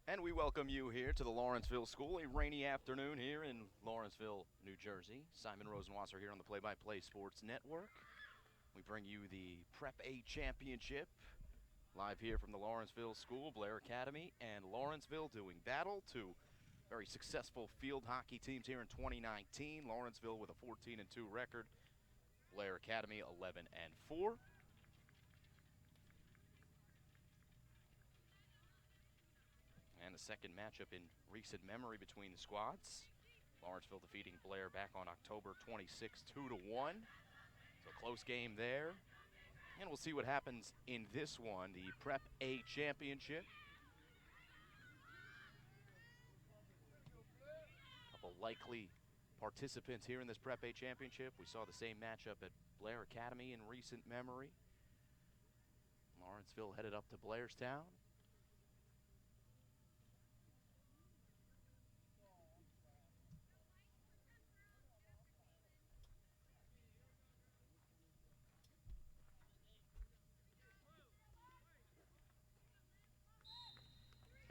And we welcome you here to the Lawrenceville School, a rainy afternoon here in Lawrenceville, New Jersey. Simon Rosenwasser here on the Play-by-Play Sports Network. We bring you the Prep A Championship live here from the Lawrenceville School. Blair Academy and Lawrenceville doing battle. Two very successful field hockey teams here in 2019. Lawrenceville with a 14-2 record. Blair Academy 11-4. And the second matchup in recent memory between the squads. Lawrenceville defeating Blair back on October 26, 2-1. So close game there. And we'll see what happens in this one, the Prep A Championship. Couple likely participants here in this Prep A Championship. We saw the same matchup at Blair Academy in recent memory. Lawrenceville headed up to Blairstown.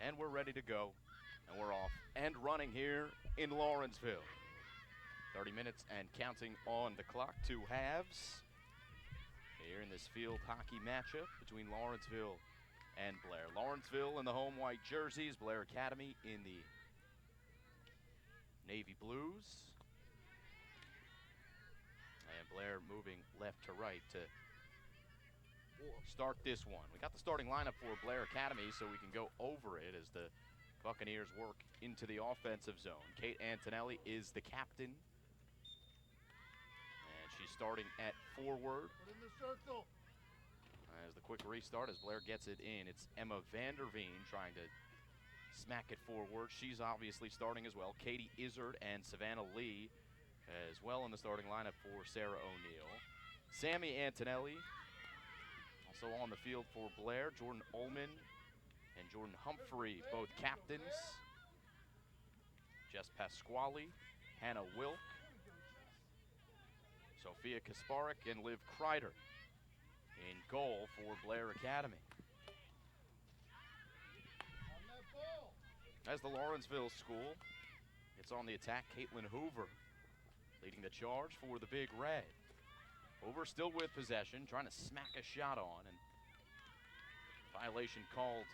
And we're ready to go, and we're off and running here in Lawrenceville. 30 minutes and counting on the clock. Two halves here in this field hockey matchup between Lawrenceville and Blair. Lawrenceville in the home white jerseys, Blair Academy in the navy blues. And Blair moving left to right to start this one. We got the starting lineup for Blair Academy, so we can go over it as the Buccaneers work into the offensive zone. Kate Antonelli is the captain, and she's starting at forward. Put in the circle. As the quick restart, as Blair gets it in, it's Emma Vanderveen trying to smack it forward. She's obviously starting as well. Katie Izzard and Savannah Lee as well in the starting lineup for Sarah O'Neill. Sammy Antonelli also on the field for Blair. Jordan Ullman and Jordan Humphrey, both captains. Jess Pasquale, Hannah Wilk, Sophia Kasparik, and Liv Kreider in goal for Blair Academy. As the Lawrenceville School, it's on the attack. Caitlin Hoover leading the charge for the Big Red. Hoover still with possession, trying to smack a shot on, and violation called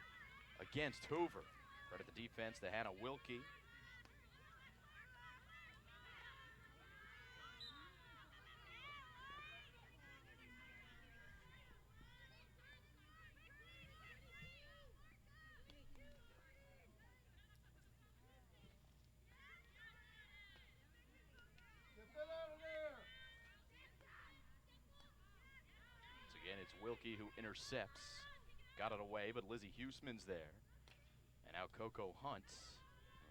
against Hoover. Credit the defense to Hannah Wilkie. It's Wilkie who intercepts. Got it away, but Lizzie Huseman's there. And now Coco Hunt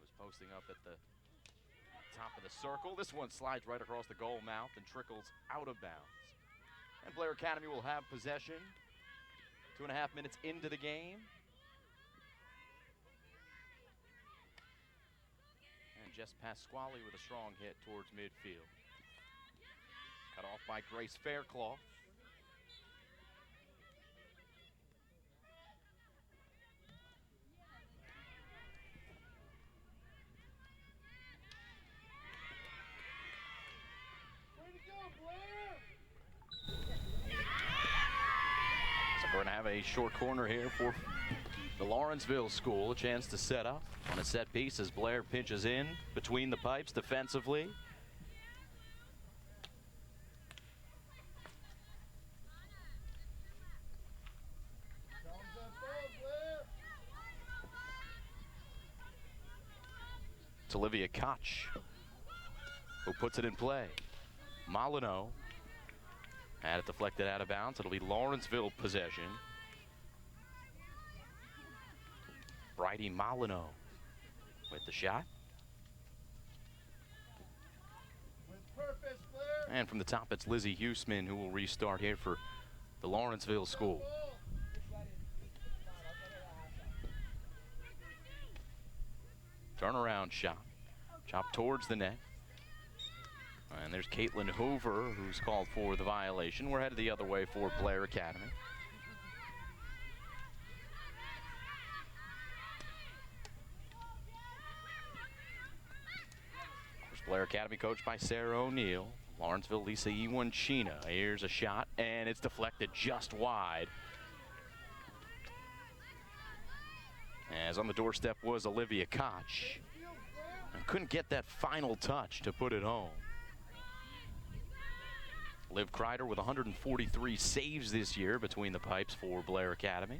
was posting up at the top of the circle. This one slides right across the goal mouth and trickles out of bounds. And Blair Academy will have possession. 2.5 minutes into the game. And Jess Pasquale with a strong hit towards midfield. Cut off by Grace Faircloth. We're going to have a short corner here for the Lawrenceville School. A chance to set up on a set piece as Blair pinches in between the pipes defensively. It's Olivia Koch who puts it in play. Molyneux had it deflected out of bounds. It'll be Lawrenceville possession. Bridie Molyneux with the shot. And from the top, it's Lizzie Huseman who will restart here for the Lawrenceville School. Turnaround shot. Chopped towards the net. And there's Caitlin Hoover, who's called for the violation. We're headed the other way for Blair Academy. Blair Academy coached by Sarah O'Neill. Lawrenceville, Lisa Iwanchina. Here's a shot, and it's deflected just wide. As on the doorstep was Olivia Koch. And couldn't get that final touch to put it home. Liv Kreider with 143 saves this year between the pipes for Blair Academy.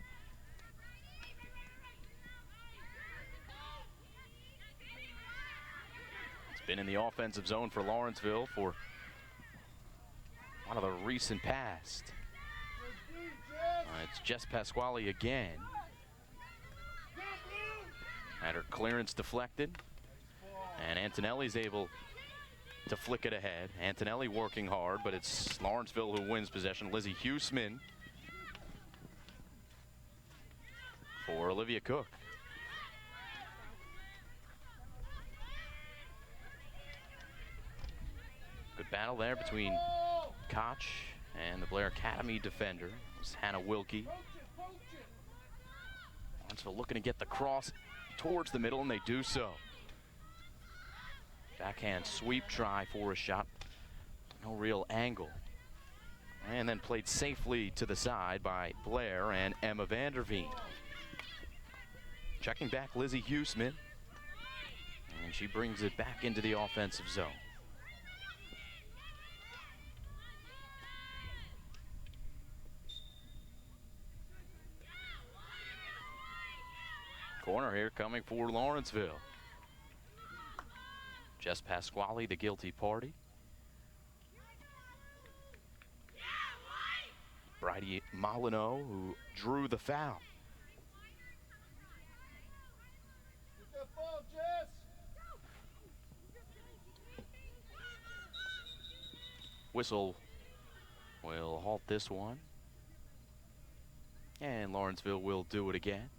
It's been in the offensive zone for Lawrenceville for one of the recent past. It's Jess Pasquale again. Had her clearance deflected. And Antonelli's able to flick it ahead. Antonelli working hard, but it's Lawrenceville who wins possession. Lizzie Huseman for Olivia Cook. Good battle there between Koch and the Blair Academy defender. It was Hannah Wilkie. Lawrenceville looking to get the cross towards the middle, and they do so. Backhand sweep try for a shot. No real angle. And then played safely to the side by Blair and Emma Vanderveen. Checking back Lizzie Huseman. And she brings it back into the offensive zone. Corner here coming for Lawrenceville. Jess Pasquale, the guilty party. Bridie Molyneux, who drew the foul. Whistle will halt this one. And Lawrenceville will do it again.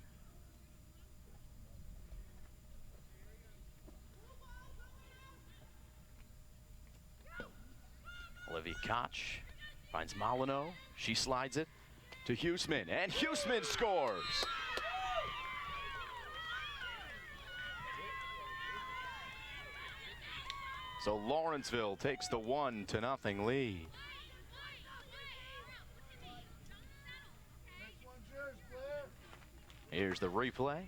Olivia Koch finds Molyneux. She slides it to Huseman, and Huseman scores. So Lawrenceville takes the 1-0 lead. Here's the replay.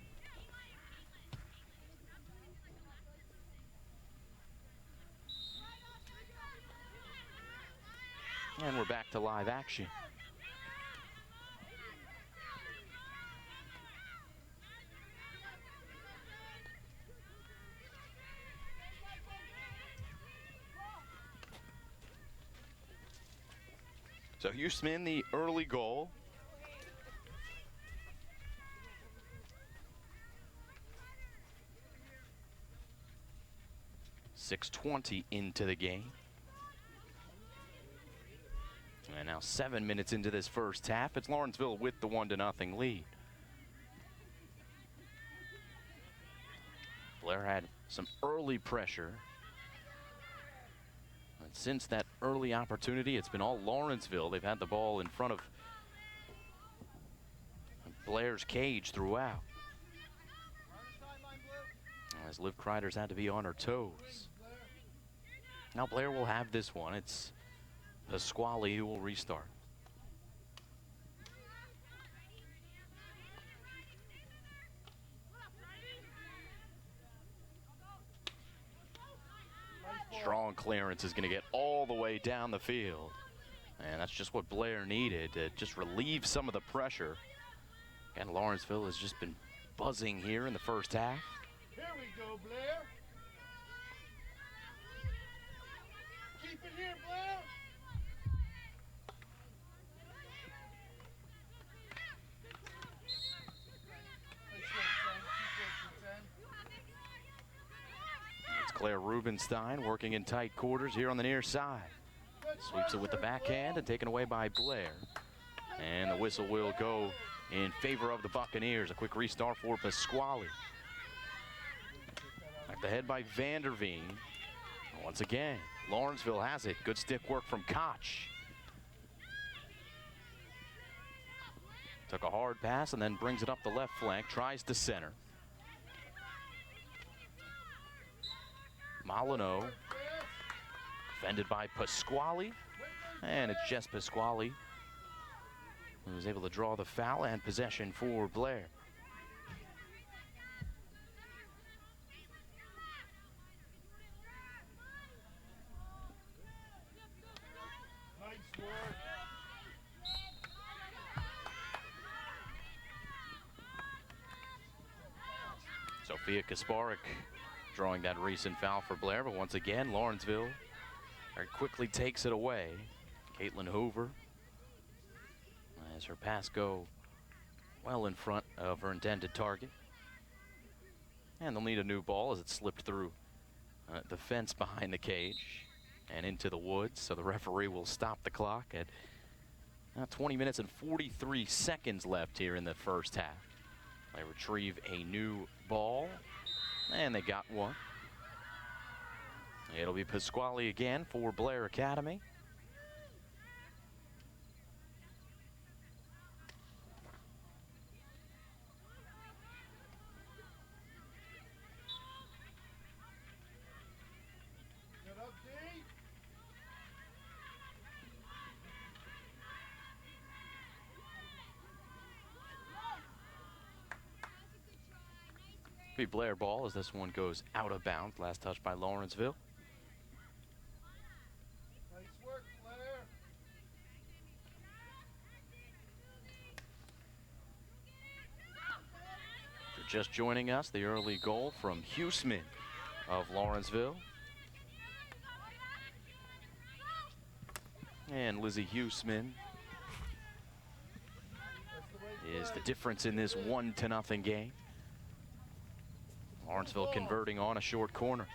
And we're back to live action. So Huseman, the early goal. .620 into the game. And now 7 minutes into this first half, it's Lawrenceville with the 1-0 lead. Blair had some early pressure. And since that early opportunity, it's been all Lawrenceville. They've had the ball in front of Blair's cage throughout. As Liv Kreider's had to be on her toes. Now Blair will have this one. It's Pasquale who will restart. Strong clearance is going to get all the way down the field. And that's just what Blair needed to just relieve some of the pressure. And Lawrenceville has just been buzzing here in the first half. Here we go, Blair. Keep it here, Blair. It's Claire Rubenstein working in tight quarters here on the near side. Sweeps it with the backhand and taken away by Blair. And the whistle will go in favor of the Buccaneers. A quick restart for Pasquale. Back the head by Vanderveen. Once again, Lawrenceville has it. Good stick work from Koch. Took a hard pass and then brings it up the left flank. Tries to center. Molyneux Defended by Pasquale, and it's just Pasquale who was able to draw the foul and possession for Blair. Nice work. Sophia Kasparik drawing that recent foul for Blair, but once again, Lawrenceville very quickly takes it away. Caitlin Hoover, as her pass go well in front of her intended target. And they'll need a new ball as it slipped through the fence behind the cage and into the woods, so the referee will stop the clock at 20 minutes and 43 seconds left here in the first half. They retrieve a new ball, and they got one. It'll be Pasquale again for Blair Academy. Get up, D. Be Blair ball as this one goes out of bounds. Last touch by Lawrenceville. Nice work, Blair. If you're just joining us, the early goal from Huseman of Lawrenceville. And Lizzie Huseman is the difference in this 1-0 game. Lawrenceville converting on a short corner.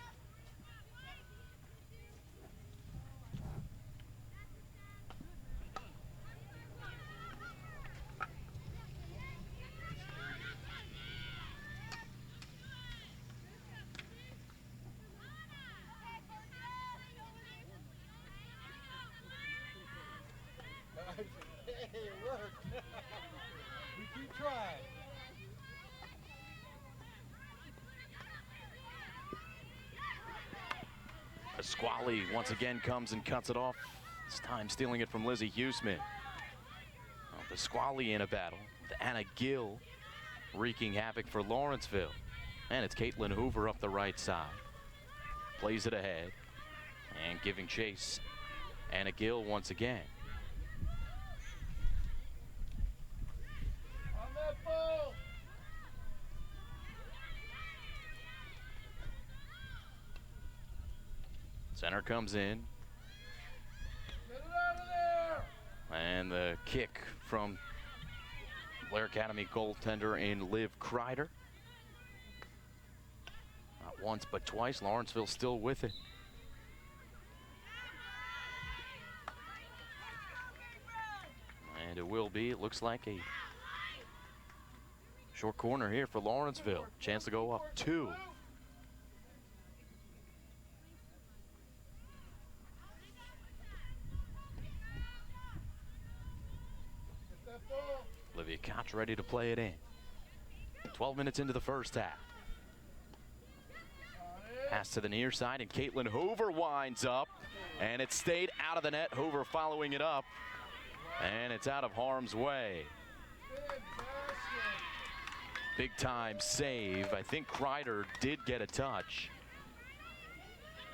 Hey, it worked. We keep trying. Pasquale once again comes and cuts it off. This time stealing it from Lizzie Huseman. Well, Pasquale in a battle with Anna Gill wreaking havoc for Lawrenceville. And it's Caitlin Hoover up the right side. Plays it ahead and giving chase. Anna Gill once again. On that ball. Center comes in. Get it out of there. And the kick from Blair Academy goaltender in Liv Kreider. Not once, but twice. Lawrenceville still with it. And it will be, it looks like, a short corner here for Lawrenceville. Chance to go up 2. Get that ball. Olivia Koch ready to play it in. 12 minutes into the first half. On it. Pass to the near side, and Caitlin Hoover winds up, and it stayed out of the net. Hoover following it up, and it's out of harm's way. Fantastic. Big time save. I think Kreider did get a touch.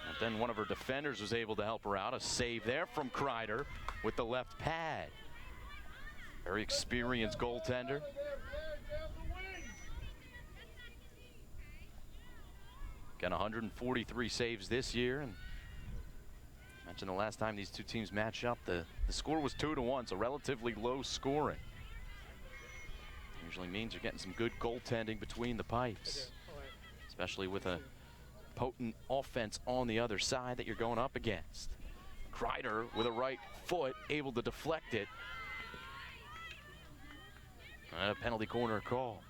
And then one of her defenders was able to help her out. A save there from Kreider with the left pad. Very experienced goaltender. Out of there, Blair, down the wing. Got 143 saves this year. And I mentioned the last time these two teams matched up, the score was 2-1, so relatively low scoring. Usually means you're getting some good goaltending between the pipes, especially with a potent offense on the other side that you're going up against. Kreider with a right foot able to deflect it. And a penalty corner call.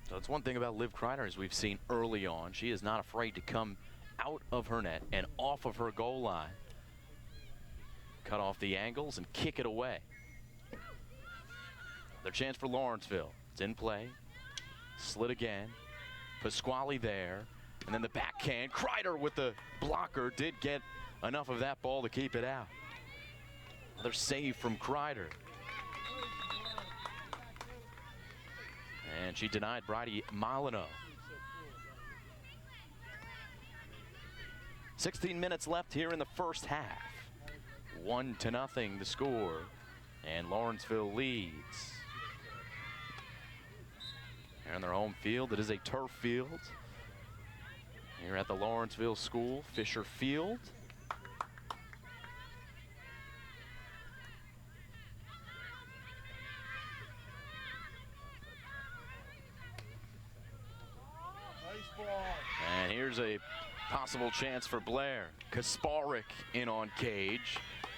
So it's one thing about Liv Kreider, as we've seen early on. She is not afraid to come out of her net and off of her goal line. Cut off the angles and kick it away. Their chance for Lawrenceville. It's in play. Slid again. Pasquale there. And then the backhand. Kreider with the blocker did get enough of that ball to keep it out. Another save from Kreider. And she denied Bridie Molyneux. 16 minutes left here in the first half. 1-0 the score. And Lawrenceville leads. Here on their home field, it is a turf field. Here at the Lawrenceville School, Fisher Field. Nice ball. And here's a possible chance for Blair. Kasparek in on Cage.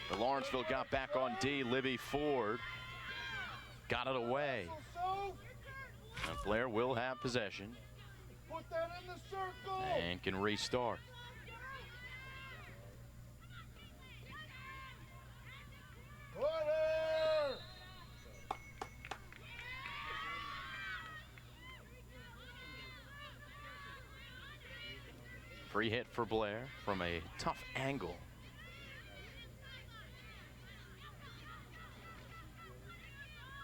The Lawrenceville got back on D. Libby Ford got it away. Now Blair will have possession. Put that in the circle. And can restart. Order. Free hit for Blair from a tough angle.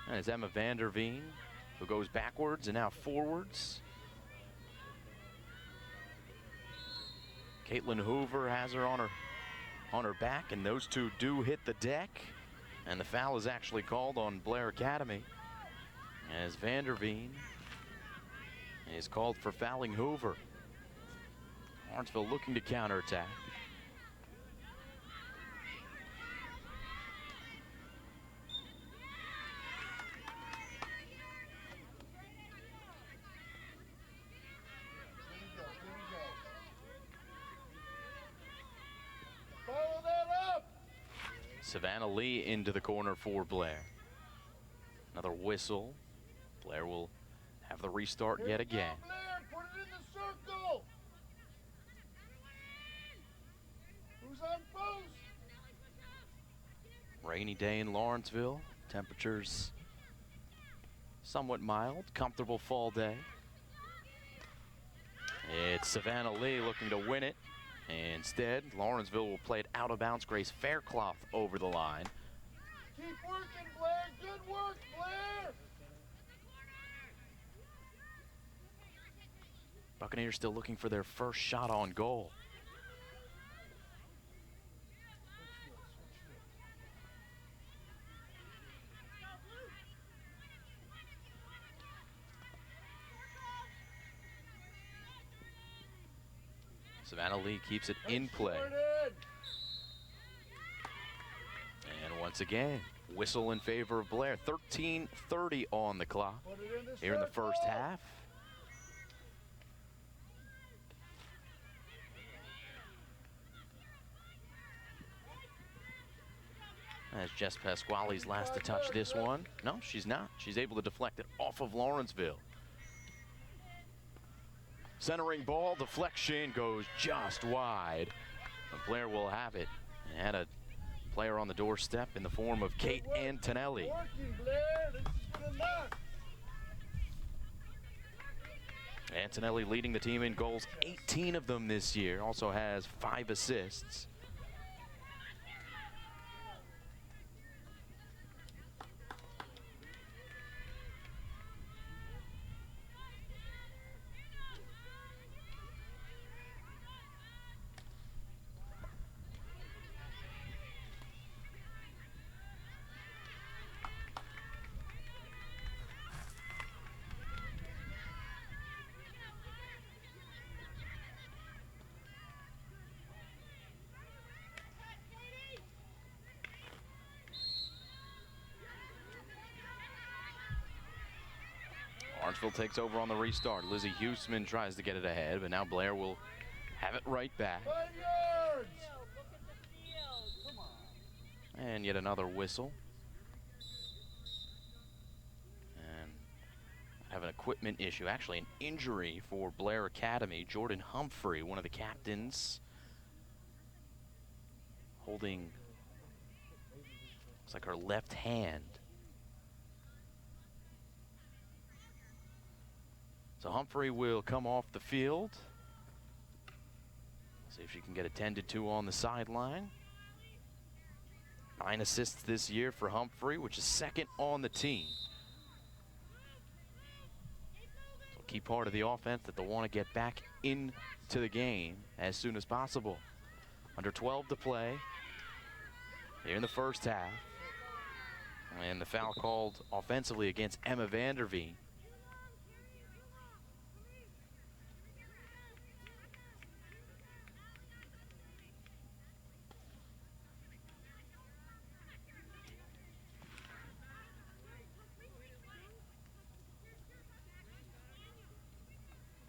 And it's Emma Vanderveen who goes backwards and now forwards. Caitlin Hoover has her on her back, and those two do hit the deck. And the foul is actually called on Blair Academy as Vanderveen is called for fouling Hoover. Lawrenceville looking to counterattack. Follow that up. Savannah Lee into the corner for Blair. Another whistle. Blair will have the restart yet again. Go, Blair. Put it in the circle. Who's on post? Rainy day in Lawrenceville. Temperatures somewhat mild. Comfortable fall day. It's Savannah Lee looking to win it. Instead, Lawrenceville will play it out of bounds. Grace Faircloth over the line. Keep working, Blair. Good work, Blair. Buccaneers still looking for their first shot on goal. Savannah Lee keeps it in play. And once again, whistle in favor of Blair. 13:30 on the clock here in the first half. As Jess Pasquale's last to touch this one. No, she's not. She's able to deflect it off of Lawrenceville. Centering ball, deflection goes just wide. And Blair will have it. And had a player on the doorstep in the form of Kate Antonelli. Working, Blair. This is good enough. Antonelli leading the team in goals, 18 of them this year. Also has 5 assists. Lawrenceville takes over on the restart. Lizzie Huseman tries to get it ahead, but now Blair will have it right back. 5 yards. And yet another whistle. And have an equipment issue, actually an injury for Blair Academy. Jordan Humphrey, one of the captains, holding, looks like her left hand. So Humphrey will come off the field. See if she can get attended to on the sideline. 9 assists this year for Humphrey, which is second on the team. So a key part of the offense that they'll want to get back into the game as soon as possible. Under 12 to play here in the first half. And the foul called offensively against Emma Vanderveen.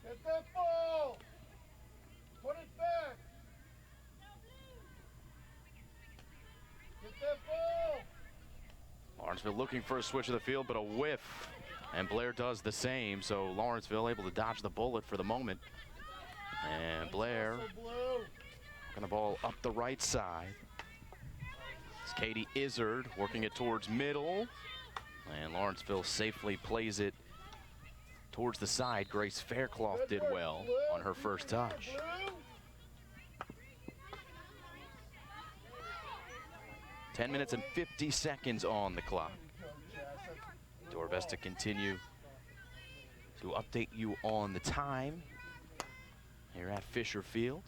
Get that ball! Put it back! Get that ball! Lawrenceville looking for a switch of the field, but a whiff. And Blair does the same, so Lawrenceville able to dodge the bullet for the moment. And Blair working the ball up the right side. It's Katie Izzard working it towards middle. And Lawrenceville safely plays it towards the side. Grace Faircloth did well on her first touch. 10 minutes and 50 seconds on the clock. Do our best to continue to update you on the time here at Fisher Field.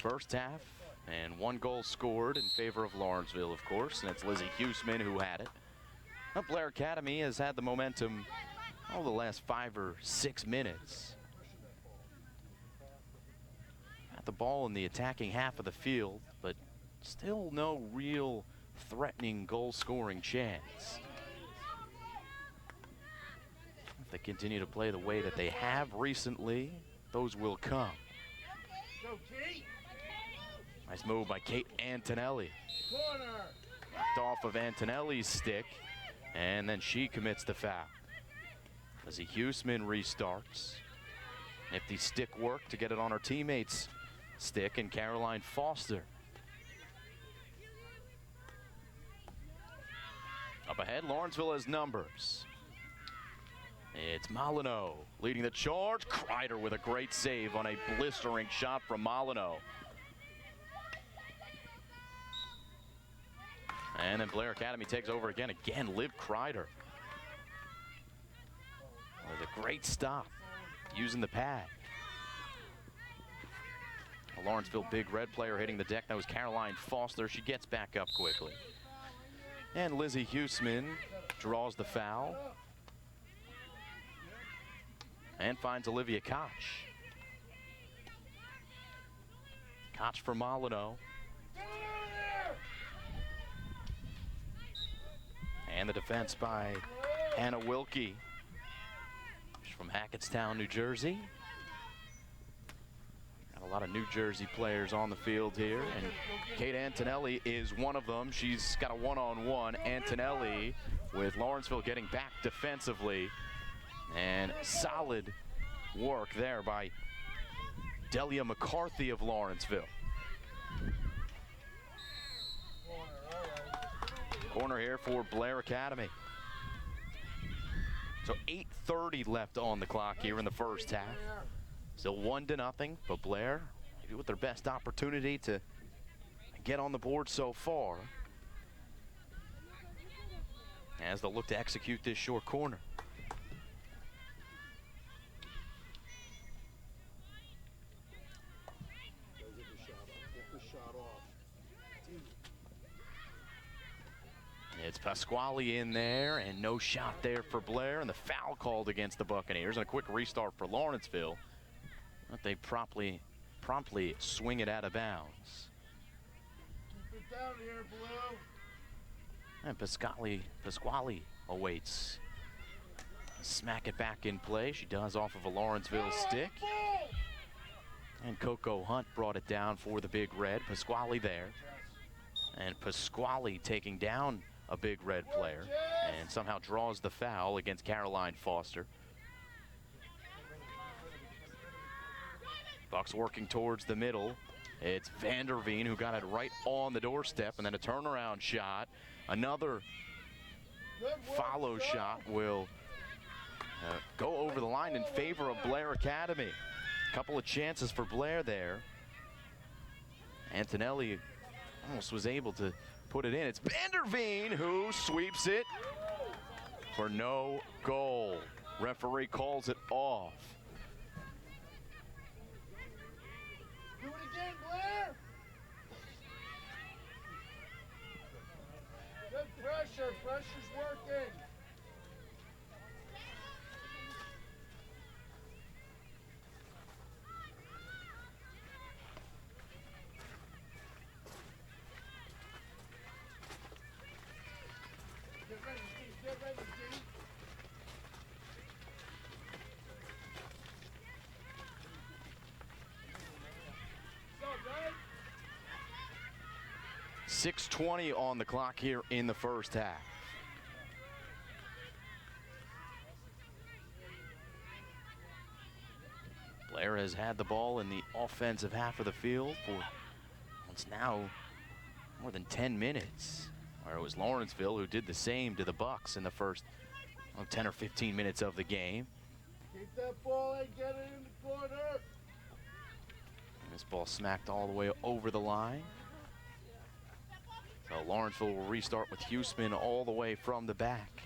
First half, and 1 goal scored in favor of Lawrenceville, of course, and it's Lizzie Huseman who had it. Now Blair Academy has had the momentum the last 5 or 6 minutes. Got the ball in the attacking half of the field, but still no real threatening goal-scoring chance. If they continue to play the way that they have recently, those will come. Nice move by Kate Antonelli. Knocked off of Antonelli's stick, and then she commits the foul. Lizzie Huseman restarts. Nifty stick work to get it on her teammate's stick, and Caroline Foster. Up ahead, Lawrenceville has numbers. It's Molyneux leading the charge. Kreider with a great save on a blistering shot from Molyneux. And then Blair Academy takes over again. Liv Kreider with a great stop using the pad. A Lawrenceville Big Red player hitting the deck. That was Caroline Foster. She gets back up quickly. And Lizzie Huseman draws the foul and finds Olivia Koch. Koch for Molyneux. And the defense by Hannah Wilkie. She's from Hackettstown, New Jersey. Got a lot of New Jersey players on the field here, and Kate Antonelli is one of them. She's got a one-on-one. Antonelli with Lawrenceville getting back defensively, and solid work there by Delia McCarthy of Lawrenceville. Corner here for Blair Academy. So 8:30 left on the clock here in the first half. Still 1-0, but Blair maybe with their best opportunity to get on the board so far, as they'll look to execute this short corner. It's Pasquale in there, and no shot there for Blair, and the foul called against the Buccaneers, and a quick restart for Lawrenceville. But they promptly swing it out of bounds. Keep it down here, Blue. And Pasquale awaits. Smack it back in play. She does off of a Lawrenceville stick. And Coco Hunt brought it down for the Big Red. Pasquale there. And Pasquale taking down a Big Red player and somehow draws the foul against Caroline Foster. Bucks working towards the middle. It's Vanderveen who got it right on the doorstep, and then a turnaround shot. Another follow shot will go over the line in favor of Blair Academy. Couple of chances for Blair there. Antonelli almost was able to put it in. It's Vanderveen who sweeps it for no goal. Referee calls it off. Do it again, Blair. Good pressure. Pressure's working. Get ready, Steve. Get ready, Steve. So, right? 6:20 on the clock here in the first half. Blair has had the ball in the offensive half of the field for what's now more than 10 minutes. Or it was Lawrenceville who did the same to the Bucks in the first 10 or 15 minutes of the game. Keep that ball and get it in the corner. And this ball smacked all the way over the line. So Lawrenceville will restart with Huseman all the way from the back.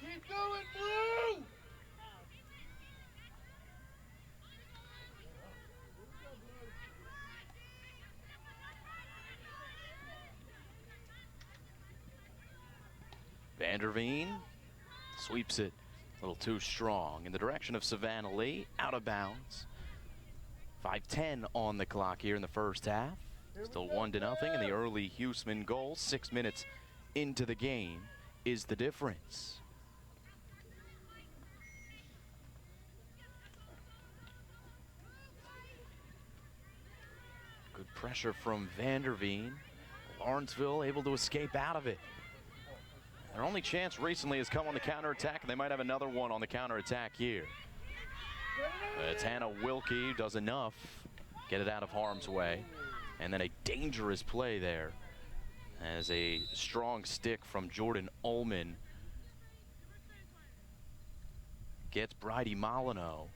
Keep going, Blue! Vanderveen sweeps it a little too strong in the direction of Savannah Lee, out of bounds. 5:10 on the clock here in the first half. Still 1-0 in the early Huseman goal. 6 minutes into the game is the difference. Good pressure from Vanderveen. Lawrenceville able to escape out of it. Their only chance recently has come on the counterattack, and they might have another one on the counterattack here. It's Hannah Wilkie, does enough, get it out of harm's way. And then a dangerous play there as a strong stick from Jordan Ullman gets Bridie Molyneux.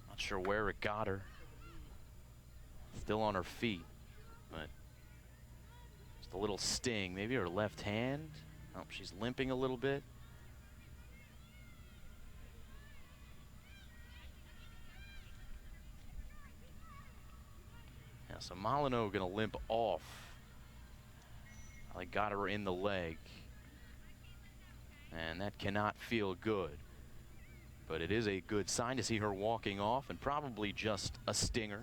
Not sure where it got her. Still on her feet, but just a little sting. Maybe her left hand. Oh, she's limping a little bit. Yeah, so Molyneux gonna limp off. I got her in the leg, and that cannot feel good. But it is a good sign to see her walking off, and probably just a stinger.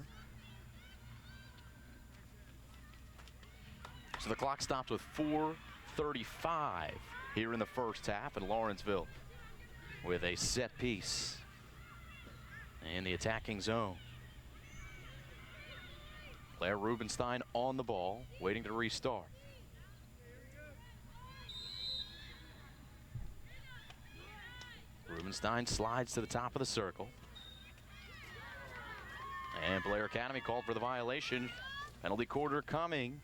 So the clock stops with 4:35 here in the first half, and Lawrenceville with a set piece in the attacking zone. Blair Rubenstein on the ball, waiting to restart. Rubenstein slides to the top of the circle. And Blair Academy called for the violation. Penalty quarter coming.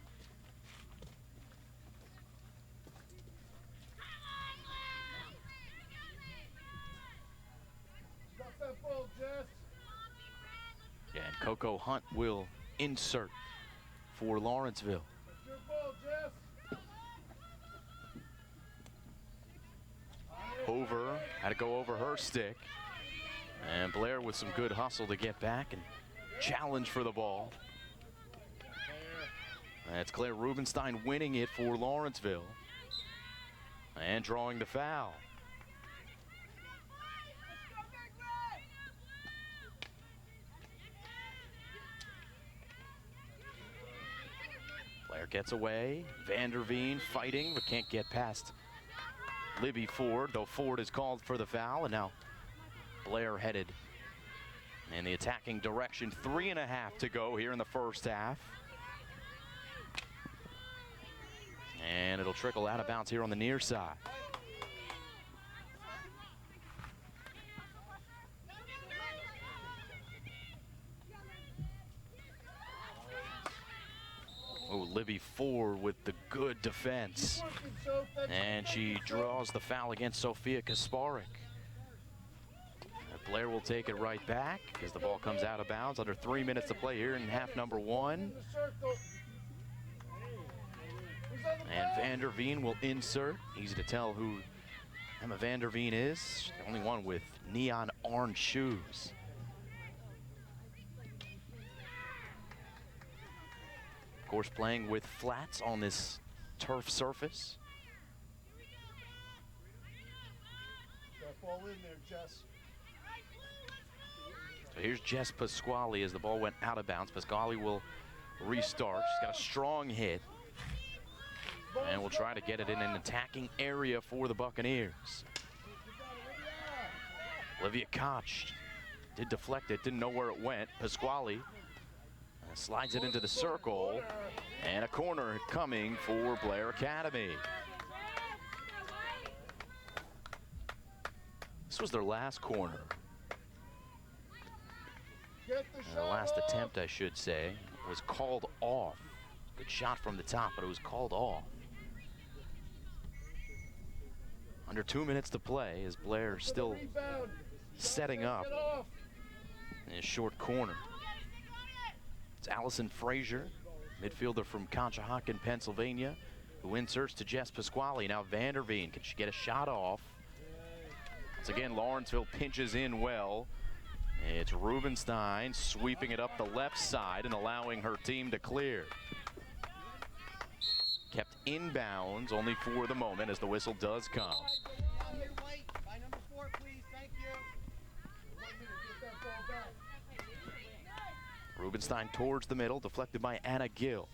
And Coco Hunt will insert for Lawrenceville. Over, had to go over her stick. And Blair with some good hustle to get back and challenge for the ball. That's Claire Rubenstein winning it for Lawrenceville. And drawing the foul. Blair gets away. Vanderveen fighting, but can't get past Libby Ford, though Ford is called for the foul, and now Blair headed in the attacking direction. 3.5 to go here in the first half. And it'll trickle out of bounds here on the near side. Libby Ford with the good defense. And she draws the foul against Sophia Kasparek. Blair will take it right back as the ball comes out of bounds. Under 3 minutes to play here in half number 1. And Vander Veen will insert. Easy to tell who Emma Vander Veen is. The only one with neon orange shoes. Of course, playing with flats on this turf surface. Ball in there, Jess. So here's Jess Pasquale as the ball went out of bounds. Pasquale will restart. She's got a strong hit. And we'll try to get it in an attacking area for the Buccaneers. Olivia Koch did deflect it, didn't know where it went. Pasquale slides it into the circle. And a corner coming for Blair Academy. This was their last corner. The last attempt, I should say, was called off. Good shot from the top, but it was called off. Under 2 minutes to play as Blair still setting up in a short corner. It's Allison Frazier, midfielder from Conshohocken, Pennsylvania, who inserts to Jess Pasquale. Now Vander Veen, can she get a shot off? Once again, Lawrenceville pinches in well. It's Rubenstein sweeping it up the left side and allowing her team to clear. Kept inbounds only for the moment as the whistle does come. Rubenstein towards the middle, deflected by Anna Gill.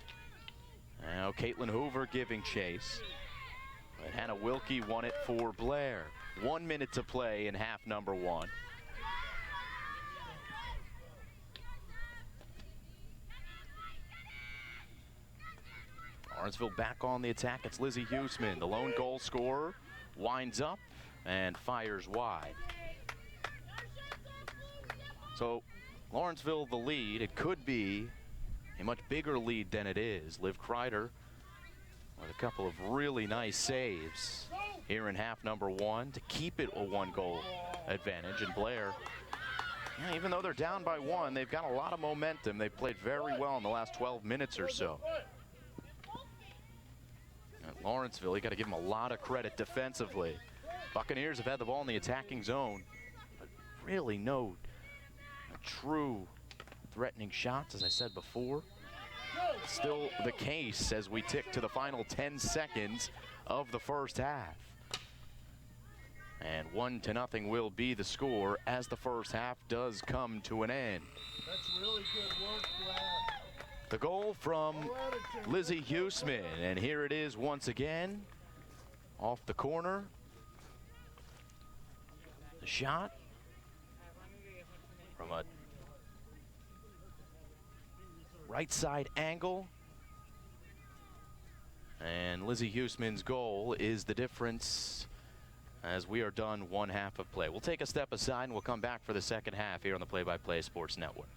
Now Caitlin Hoover giving chase. But Hannah Wilkie won it for Blair. 1 minute to play in half number 1. Lawrenceville back on the attack. It's Lizzie Huseman, the lone goal scorer, winds up and fires wide. So Lawrenceville the lead. It could be a much bigger lead than it is. Liv Kreider with a couple of really nice saves here in half number 1 to keep it a 1-goal advantage. And Blair, even though they're down by 1, they've got a lot of momentum. They've played very well in the last 12 minutes or so. And Lawrenceville, you got to give them a lot of credit defensively. Buccaneers have had the ball in the attacking zone, but really no true threatening shots, as I said before. Still the case as we tick to the final 10 seconds of the first half. And 1-0 will be the score as the first half does come to an end. That's really good work, Blair. The goal from Lizzie Huseman, and here it is once again, off the corner. The shot from a right side angle. And Lizzie Huseman's goal is the difference as we are done one half of play. We'll take a step aside and we'll come back for the second half here on the Play by Play Sports Network.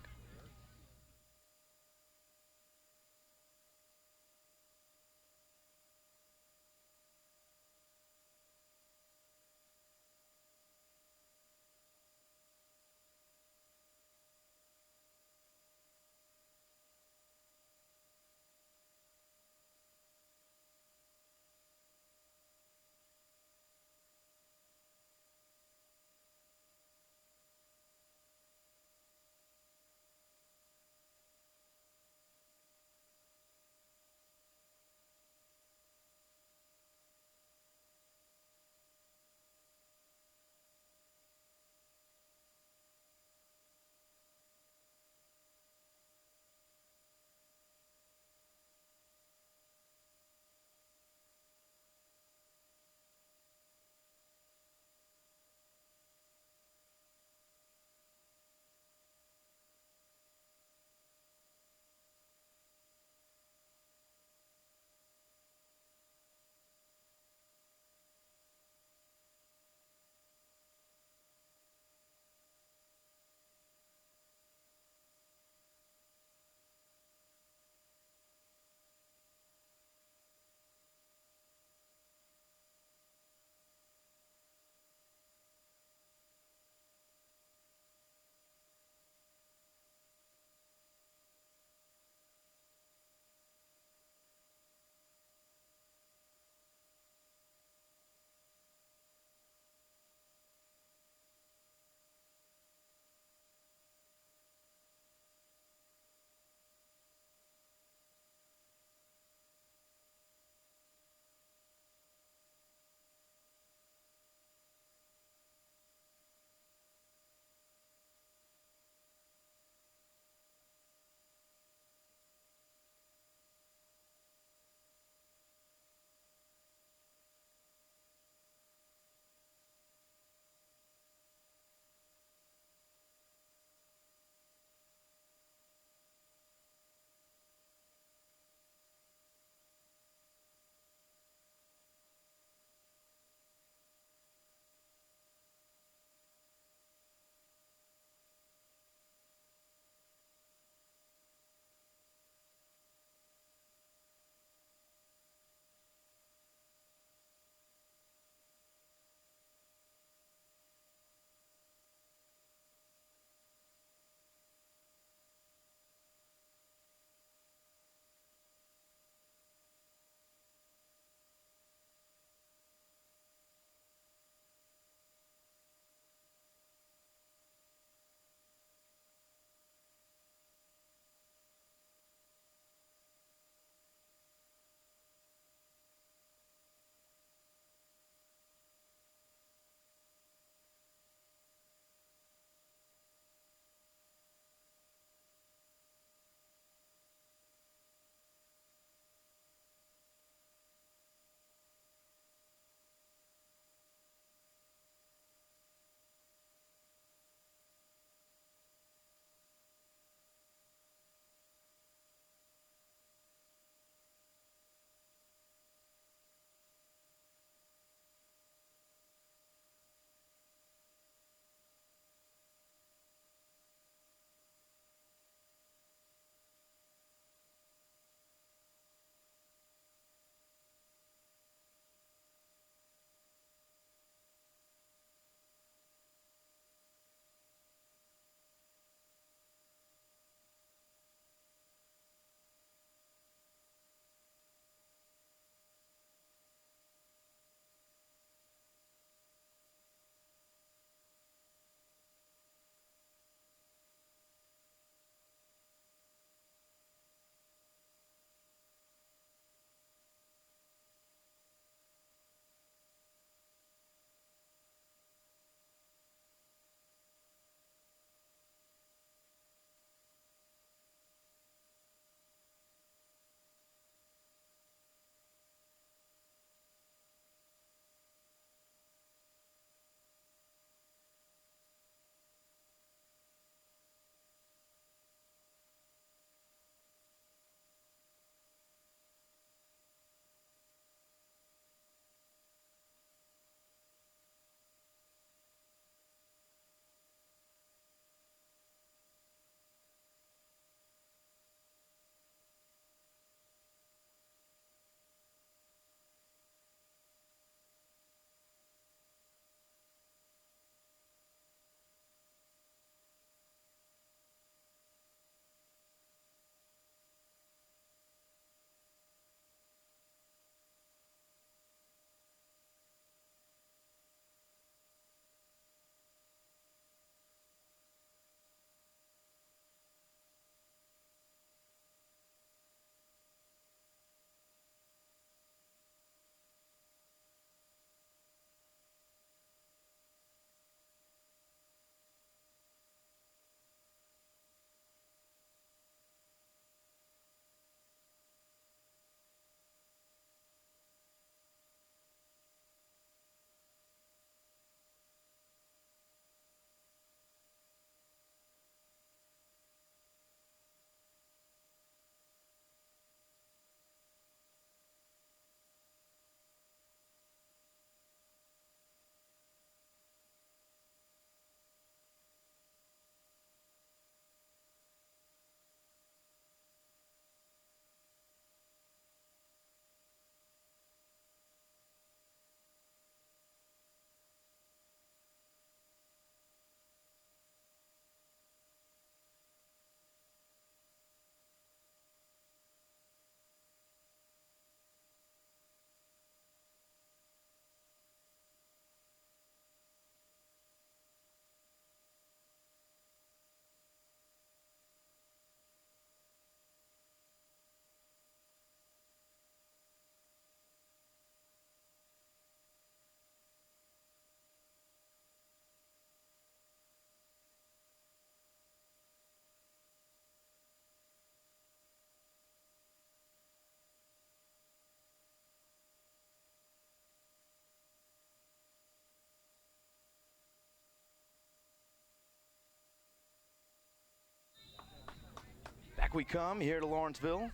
Back we come here to Lawrenceville.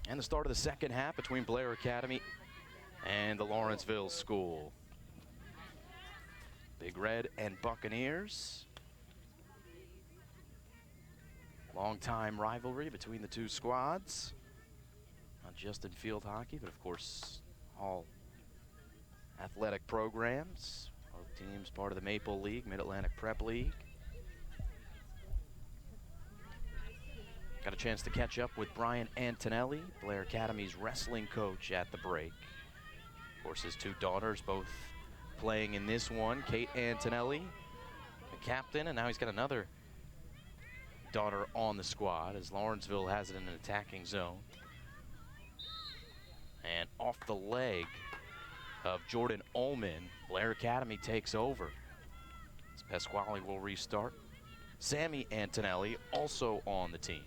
And the start of the second half between Blair Academy and the Lawrenceville School. Big Red and Buccaneers. Long-time rivalry between the two squads. Not just in field hockey, but of course all athletic programs. Both teams part of the Maple League, Mid-Atlantic Prep League. Got a chance to catch up with Brian Antonelli, Blair Academy's wrestling coach, at the break. Of course, his two daughters both playing in this one. Kate Antonelli, the captain, and now he's got another daughter on the squad as Lawrenceville has it in an attacking zone. And off the leg of Jordan Ullman, Blair Academy takes over. As Pasquale will restart. Sammy Antonelli also on the team.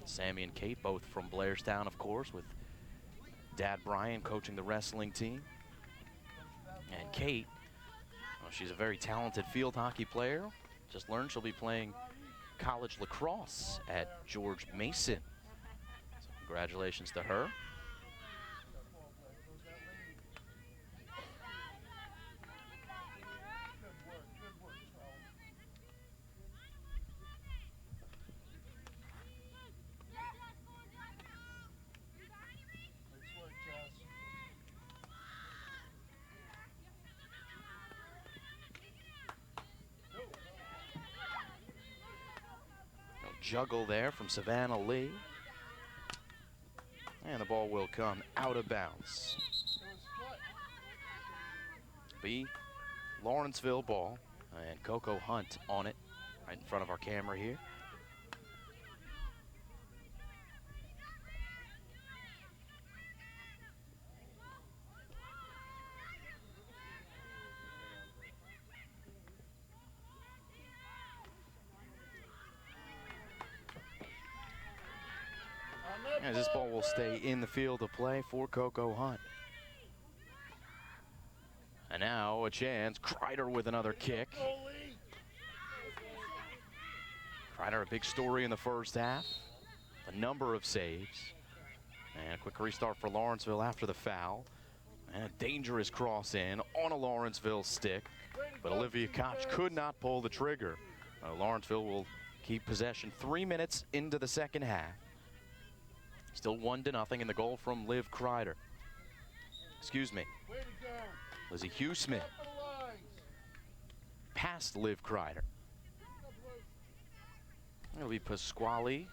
Sammy and Kate both from Blairstown, of course, with Dad Brian coaching the wrestling team. And Kate, well, she's a very talented field hockey player. Just learned she'll be playing college lacrosse at George Mason. So congratulations to her. Juggle there from Savannah Lee. And the ball will come out of bounds. Be Lawrenceville ball, and Coco Hunt on it right in front of our camera here. As this ball will stay in the field of play for Coco Hunt. And now a chance, Kreider with another kick. Kreider, a big story in the first half. A number of saves. And a quick restart for Lawrenceville after the foul. And a dangerous cross in on a Lawrenceville stick. But Olivia Koch could not pull the trigger. Lawrenceville will keep possession 3 minutes into the second half. Still 1-0 in the goal from Liv Kreider. Excuse me. Lizzie Hughesmith past Liv Kreider. It'll be Pasquale.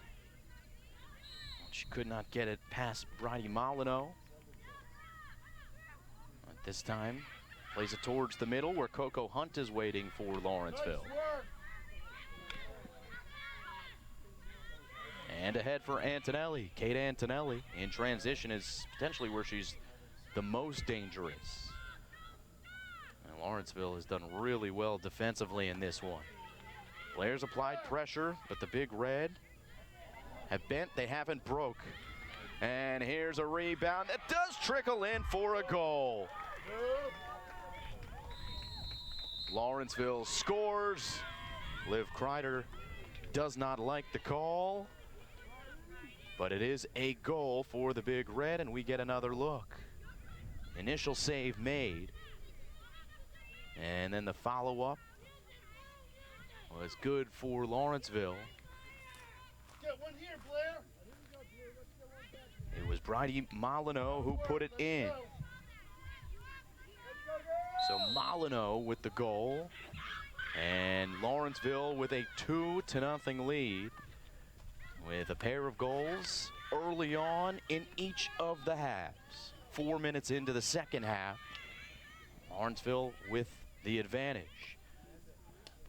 She could not get it past Bridie Molyneux. At this time, plays it towards the middle where Coco Hunt is waiting for Lawrenceville. And ahead for Antonelli. Kate Antonelli in transition is potentially where she's the most dangerous. And Lawrenceville has done really well defensively in this one. Blair's applied pressure, but the Big Red have bent, they haven't broke. And here's a rebound that does trickle in for a goal. Lawrenceville scores. Liv Kreider does not like the call. But it is a goal for the Big Red, and we get another look. Initial save made. And then the follow-up was good for Lawrenceville. Get one here, Blair. It was Bridie Molyneux who put it in. So Molyneux with the goal. And Lawrenceville with a 2-0 lead. With a pair of goals early on in each of the halves. 4 minutes into the second half, Lawrenceville with the advantage.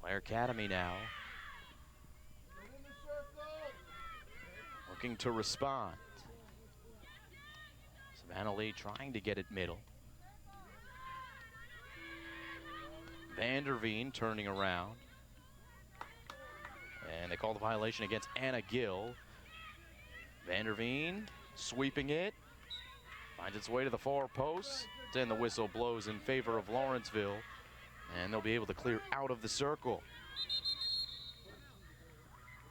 Blair Academy now looking to respond. Savannah Lee trying to get it middle. Vanderveen turning around. And they call the violation against Anna Gill. Vanderveen sweeping it. Finds its way to the far post. Then the whistle blows in favor of Lawrenceville. And they'll be able to clear out of the circle.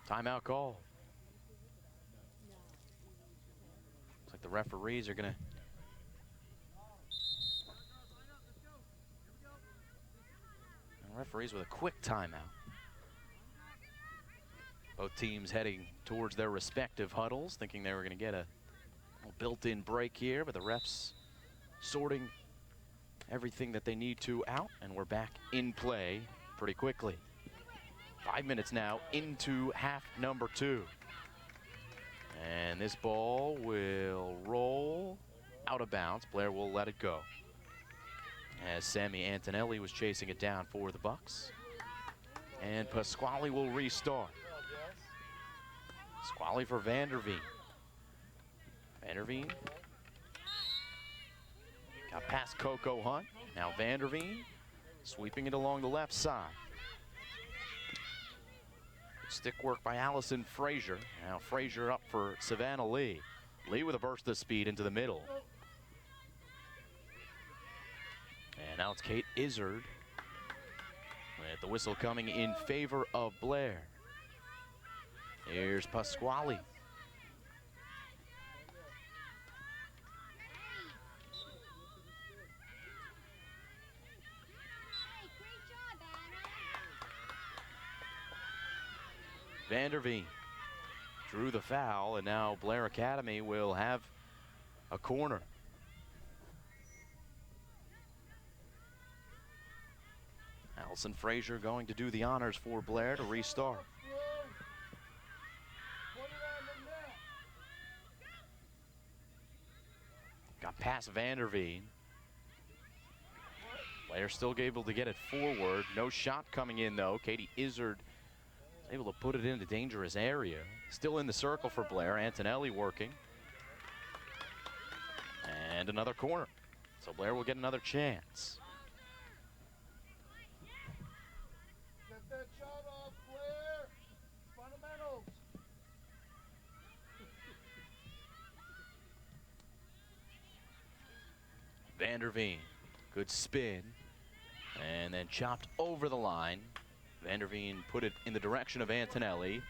Timeout call. the referees are going to referees with a quick timeout. Both teams heading towards their respective huddles, thinking they were going to get a built-in break here, but the refs sorting everything that they need to out, and we're back in play pretty quickly. 5 minutes now into half number 2. And this ball will roll out of bounds. Blair will let it go, as Sammy Antonelli was chasing it down for the Bucks. And Pasquale will restart. Pasquale for Vanderveen. Vanderveen got past Coco Hunt. Now Vanderveen sweeping it along the left side. Good stick work by Allison Frazier. Now Frazier up for Savannah Lee. Lee with a burst of speed into the middle. And now it's Kate Izzard with the whistle coming in favor of Blair. Here's Pasquale. Vanderveen drew the foul, and now Blair Academy will have a corner. Allison Frazier going to do the honors for Blair to restart. Got past Vanderveen. Blair still able to get it forward. No shot coming in though. Katie Izzard is able to put it into dangerous area. Still in the circle for Blair. Antonelli working. And another corner. So Blair will get another chance. Get that shot off, Blair. Fundamentals. Vanderveen, good spin, and then chopped over the line. Vanderveen put it in the direction of Antonelli.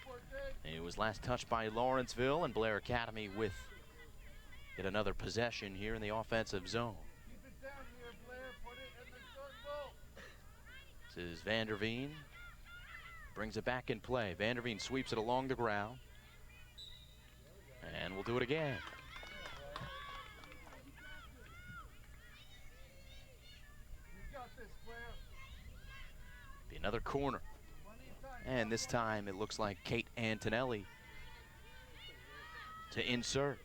It was last touched by Lawrenceville, and Blair Academy with yet another possession here in the offensive zone. Keep it down here, Blair. Put it in the circle. This is Vanderveen. Brings it back in play. Vanderveen sweeps it along the ground. And we'll do it again. Be another corner. And this time it looks like Kate Antonelli to insert.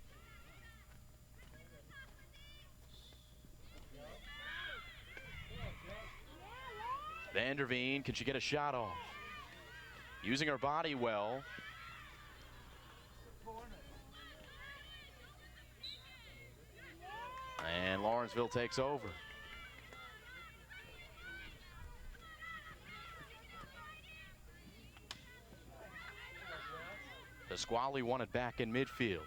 Vanderveen, can she get a shot off? Using her body well. And Lawrenceville takes over. Pasquale won it back in midfield.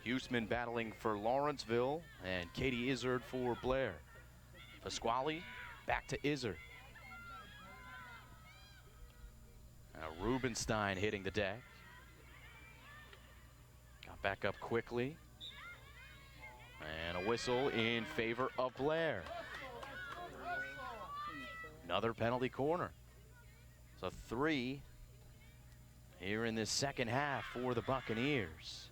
Huseman battling for Lawrenceville, and Katie Izzard for Blair. Pasquale back to Izzard. Now Rubenstein hitting the deck. Got back up quickly. And a whistle in favor of Blair. Another penalty corner. So 3 here in this second half for the Buccaneers.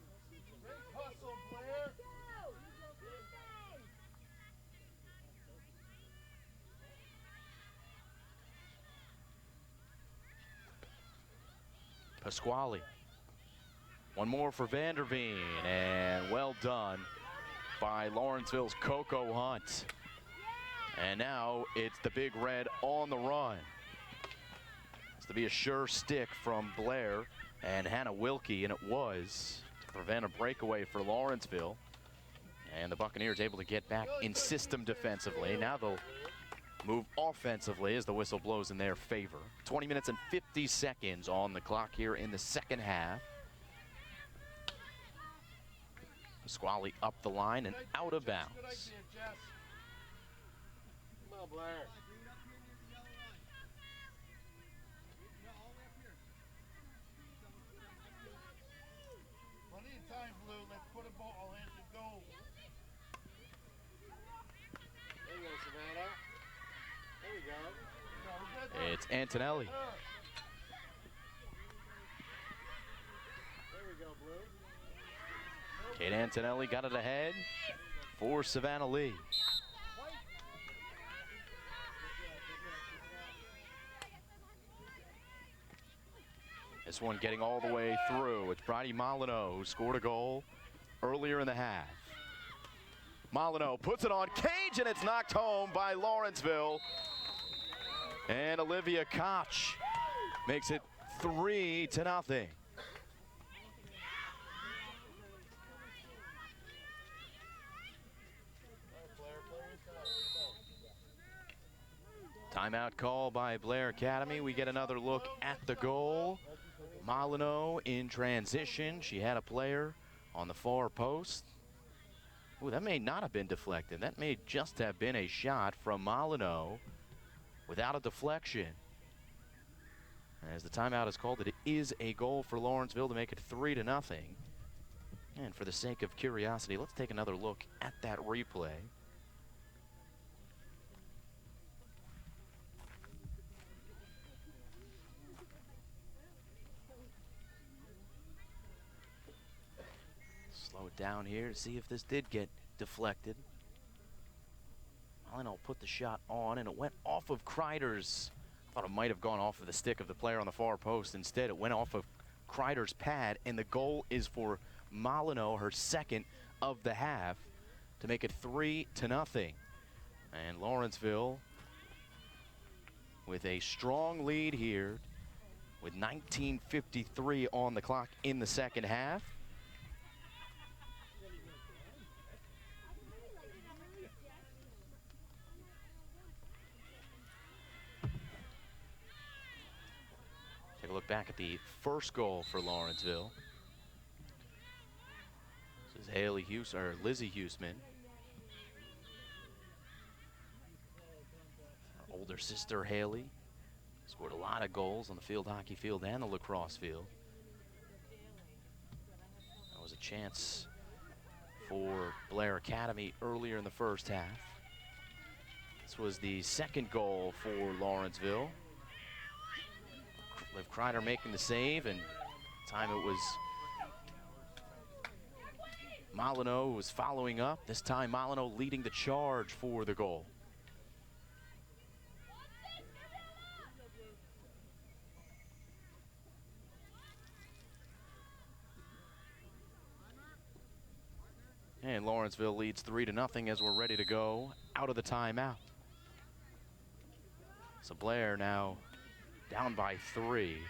Pasquale. One more for Vanderveen, and well done by Lawrenceville's Coco Hunt. And now it's the Big Red on the run. It's to be a sure stick from Blair and Hannah Wilkie, and it was to prevent a breakaway for Lawrenceville. And the Buccaneers able to get back in system defensively. Now they'll move offensively as the whistle blows in their favor. 20 minutes and 50 seconds on the clock here in the second half. Pasquale up the line and out of bounds. Come on, Blair. time, Blue. Let's put a ball in the goal. There you go, Savannah. There we go. No, It's Antonelli. There we go, Blue. Kate Antonelli got it ahead for Savannah Lee. This one getting all the way through. It's Bridie Molyneux who scored a goal earlier in the half. Molyneux puts it on Cage, and it's knocked home by Lawrenceville. And Olivia Koch makes it 3-0. Timeout call by Blair Academy. We get another look at the goal. Molyneux in transition. She had a player on the far post. Ooh, that may not have been deflected. That may just have been a shot from Molyneux without a deflection. As the timeout is called, it is a goal for Lawrenceville to make it 3-0. And for the sake of curiosity, let's take another look at that replay. Slow it down here to see if this did get deflected. Molyneux put the shot on, and it went off of Kreider's. I thought it might have gone off of the stick of the player on the far post. Instead, it went off of Kreider's pad, and the goal is for Molyneux, her second of the half, to make it 3-0. And Lawrenceville with a strong lead here with 19:53 on the clock in the second half. Take a look back at the first goal for Lawrenceville. This is Lizzie Huseman. Her older sister Haley scored a lot of goals on the field hockey field and the lacrosse field. That was a chance for Blair Academy earlier in the first half. This was the second goal for Lawrenceville. Liv Kreider making the save, and time it was Molyneux who was following up. This time Molyneux leading the charge for the goal. And Lawrenceville leads 3-0 as we're ready to go out of the timeout. So Blair now down by 3.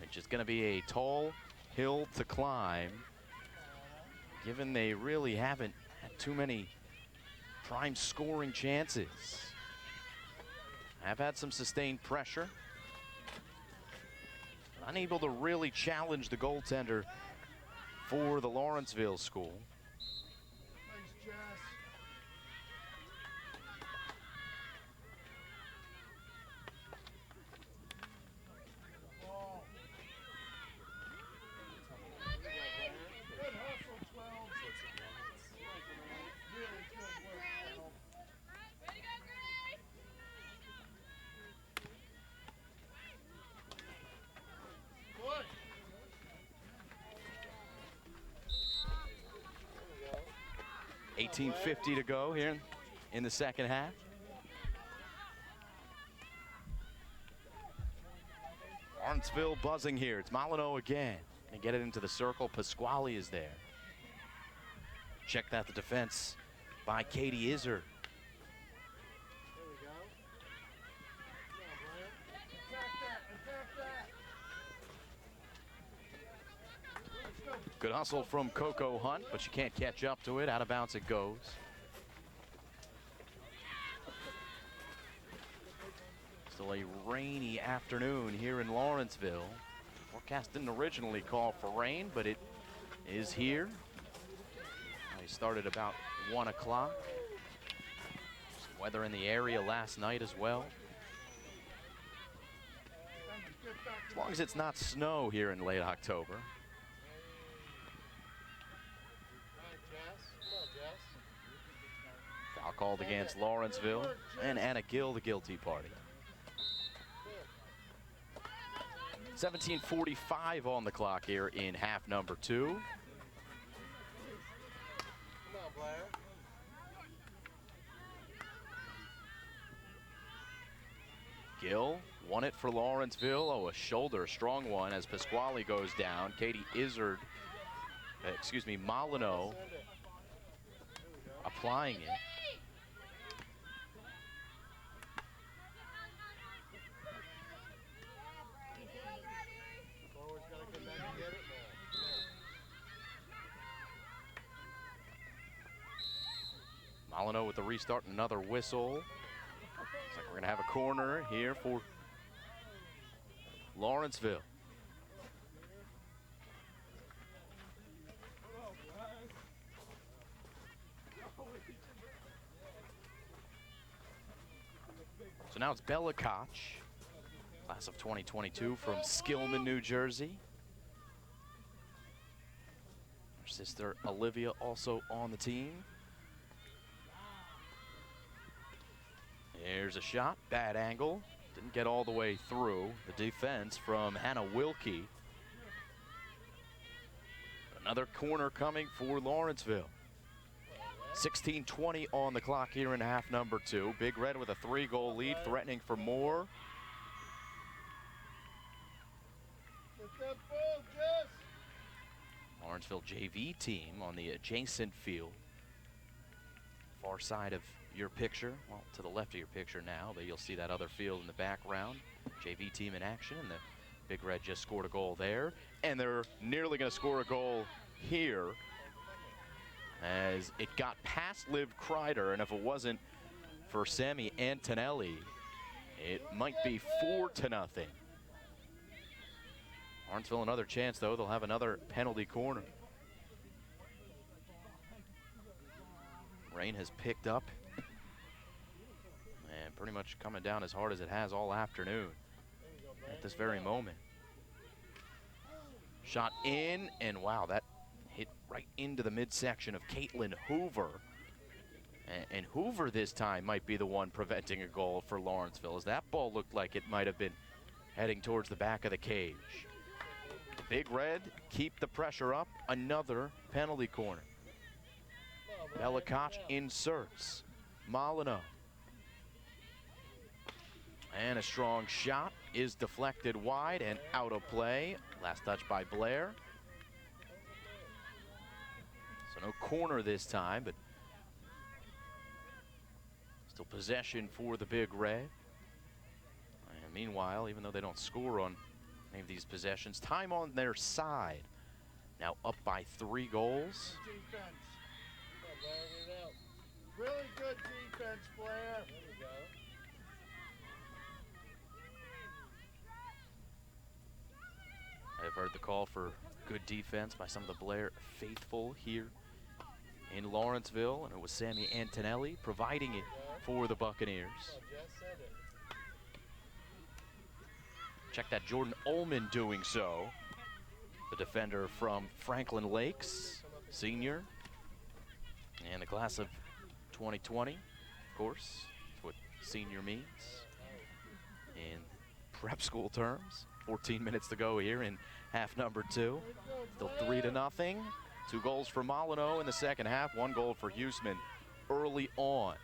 Which is going to be a tall hill to climb, given they really haven't had too many prime scoring chances. Have had some sustained pressure. Unable to really challenge the goaltender for the Lawrenceville school. Nice, Jess. Ball. Good hustle, 12. Really good work, 12. Good. 18:50 to go here in the second half. Lawrenceville buzzing here. It's Molyneux again. And get it into the circle. Pasquale is there. Checked out the defense by Katie Iser. There we go. Yeah, Blair. Attack that. Attack that. Let's go. Good hustle from Coco Hunt, but she can't catch up to it. Out of bounds it goes. Still a rainy afternoon here in Lawrenceville. Forecast didn't originally call for rain, but it is here. They started about 1 o'clock. Some weather in the area last night as well. As long as it's not snow here in late October. called against Lawrenceville, and Anna Gill, the guilty party. 17:45 on the clock here in half number 2. Come on, Blair. Gill won it for Lawrenceville. Oh, a shoulder, a strong one as Pasquale goes down. Katie Molyneux applying it. Forward's got to come back and get it now. Molyneux with the restart, another whistle. Looks like we're going to have a corner here for Lawrenceville. So now it's Bella Koch, class of 2022 from Skillman, New Jersey. Her sister Olivia also on the team. Here's a shot, bad angle. Didn't get all the way through. The defense from Hannah Wilkie. Another corner coming for Lawrenceville. 16:20 on the clock here in half number 2. Big Red with a 3-goal lead, threatening for more. Get that ball, Jess. Lawrenceville JV team on the adjacent field. Far side of your picture, well, to the left of your picture now, but you'll see that other field in the background. JV team in action, and the Big Red just scored a goal there. And they're nearly going to score a goal here as it got past Liv Kreider, and if it wasn't for Sammy Antonelli, it might be 4-0. Lawrenceville another chance, though. They'll have another penalty corner. Rain has picked up and pretty much coming down as hard as it has all afternoon at this very moment. Shot in, and wow, that hit right into the midsection of Caitlin Hoover. And Hoover this time might be the one preventing a goal for Lawrenceville, as that ball looked like it might have been heading towards the back of the cage. Big Red keep the pressure up. Another penalty corner. Bella Koch inserts. Molyneux. And a strong shot is deflected wide and out of play. Last touch by Blair. So no corner this time, but still possession for the Big Red. And meanwhile, even though they don't score on any of these possessions, time on their side. Now up by 3 goals. Defense. Come on, Blair, get it out. Really good defense, Blair. There we go. I've heard the call for good defense by some of the Blair faithful here in Lawrenceville, and it was Sammy Antonelli providing it for the Buccaneers. Oh, Jess said it. Check that, Jordan Ullman doing so. The defender from Franklin Lakes, senior, and the class of 2020, of course, that's what senior means in prep school terms. 14 minutes to go here in half number 2. Still 3-0. 2 goals for Molyneux in the second half, 1 goal for Huseman early on.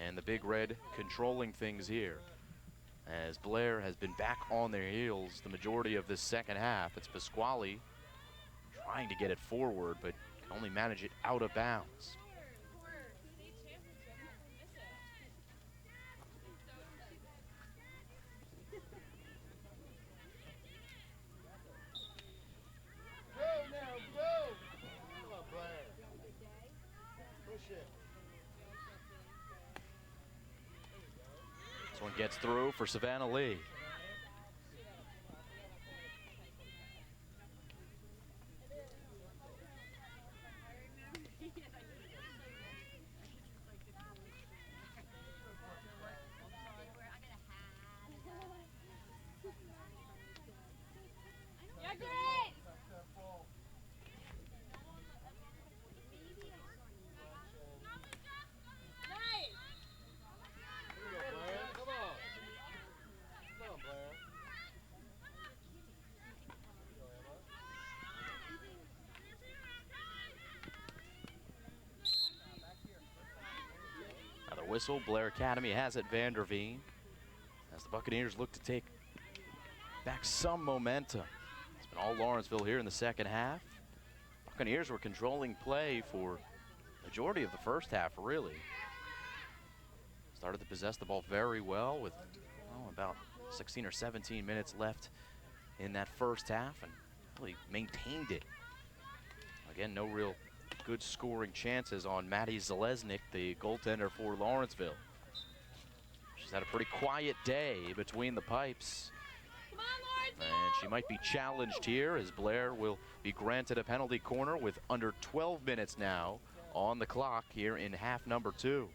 And the Big Red controlling things here, as Blair has been back on their heels the majority of this second half. It's Pasquale trying to get it forward, but can only manage it out of bounds. This one gets through for Savannah Lee. whistle. Blair Academy has it, Vanderveen, as the Buccaneers look to take back some momentum. It's been all Lawrenceville here in the second half. Buccaneers were controlling play for majority of the first half, really. Started to possess the ball very well with about 16 or 17 minutes left in that first half, and really maintained it. Again, no real good scoring chances on Maddie Zalesnik, the goaltender for Lawrenceville. She's had a pretty quiet day between the pipes. And she might be challenged here as Blair will be granted a penalty corner with under 12 minutes now on the clock here in half number 2.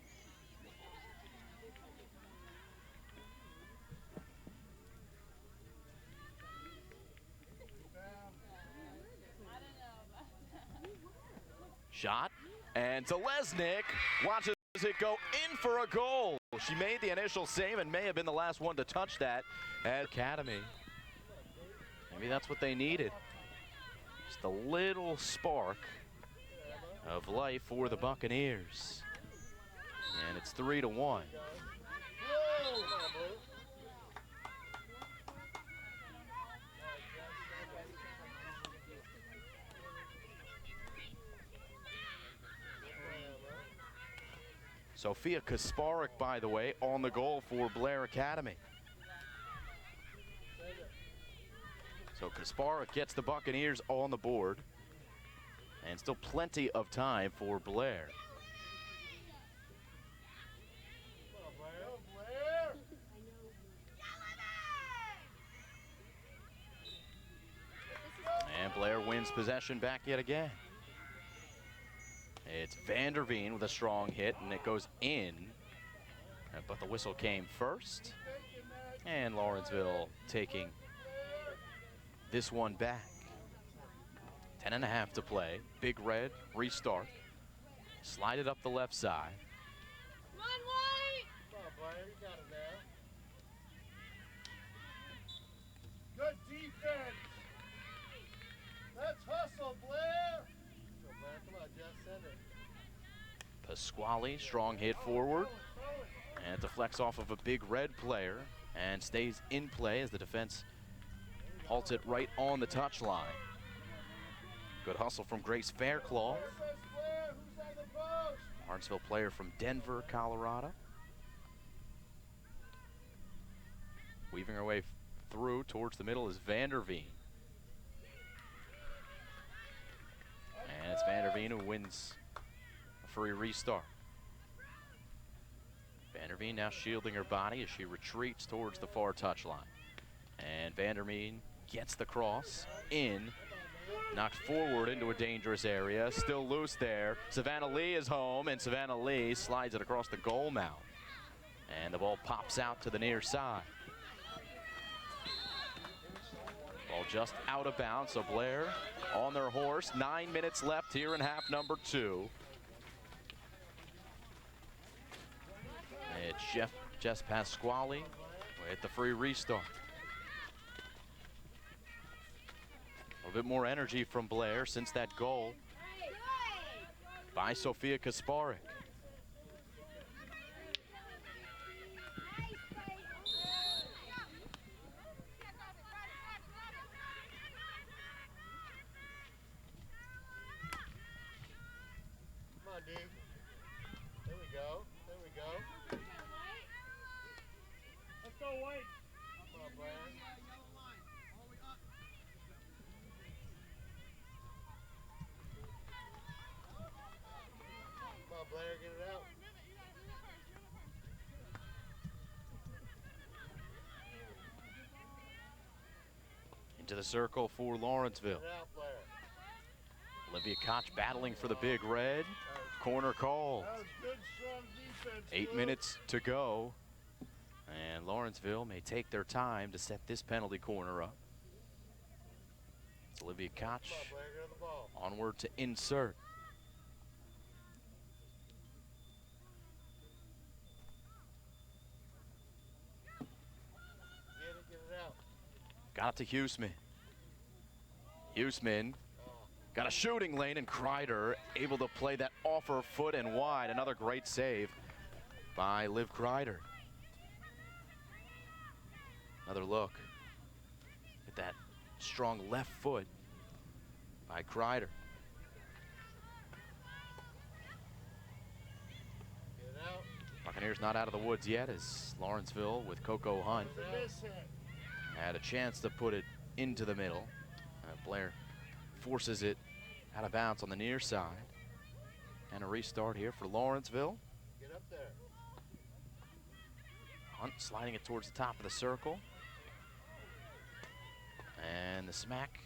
Shot, and Zalesnik watches it go in for a goal. She made the initial save and may have been the last one to touch that at Academy. Maybe that's what they needed. Just a little spark of life for the Buccaneers. And it's 3-1. Sophia Kasparek, by the way, on the goal for Blair Academy. So Kasparek gets the Buccaneers on the board, and still plenty of time for Blair. And Blair wins possession back yet again. It's Vanderveen with a strong hit, and it goes in, but the whistle came first. And Lawrenceville taking this one back. 10.5 to play. Big Red, restart. Slide it up the left side. Come on, White! Come on, Blair, you got it now. Good defense! Let's hustle, Blair! Go, Blair, come on, Jeff, send it. Pasquale, strong hit forward. And it deflects off of a Big Red player and stays in play as the defense halts it right on the touchline. Good hustle from Grace Faircloth. Lawrenceville player from Denver, Colorado. Weaving her way through towards the middle is Vanderveen. And it's Vanderveen who wins a free restart. Vanderveen now shielding her body as she retreats towards the far touchline. And Vanderveen gets the cross in, knocked forward into a dangerous area, still loose there. Savannah Lee is home, and Savannah Lee slides it across the goal mouth. And the ball pops out to the near side. Ball just out of bounds, so Blair on their horse. 9 minutes left here in half number 2. It's Jess Pasquale with the free restart. A little bit more energy from Blair since that goal by Sophia Kasparek. Come on, D. There we go. There we go. Let's go, White. Come on, Blair. Come on, Blair, get it out. Into the circle for Lawrenceville. Get it out, Blair. Olivia Koch battling for the Big Red. Corner call. That was good, strong defense. 8 minutes to go. And Lawrenceville may take their time to set this penalty corner up. It's Olivia Koch Come on, Blair, get on the ball. onward to insert. Get it out. Got it to Huseman. Huseman got a shooting lane, and Kreider able to play that off her foot and wide. Another great save by Liv Kreider. Another look at that strong left foot by Kreider. Buccaneers not out of the woods yet as Lawrenceville with Coco Hunt had a chance to put it into the middle. Blair forces it out of bounds on the near side. And a restart here for Lawrenceville. Get up there. Hunt sliding it towards the top of the circle. And the smack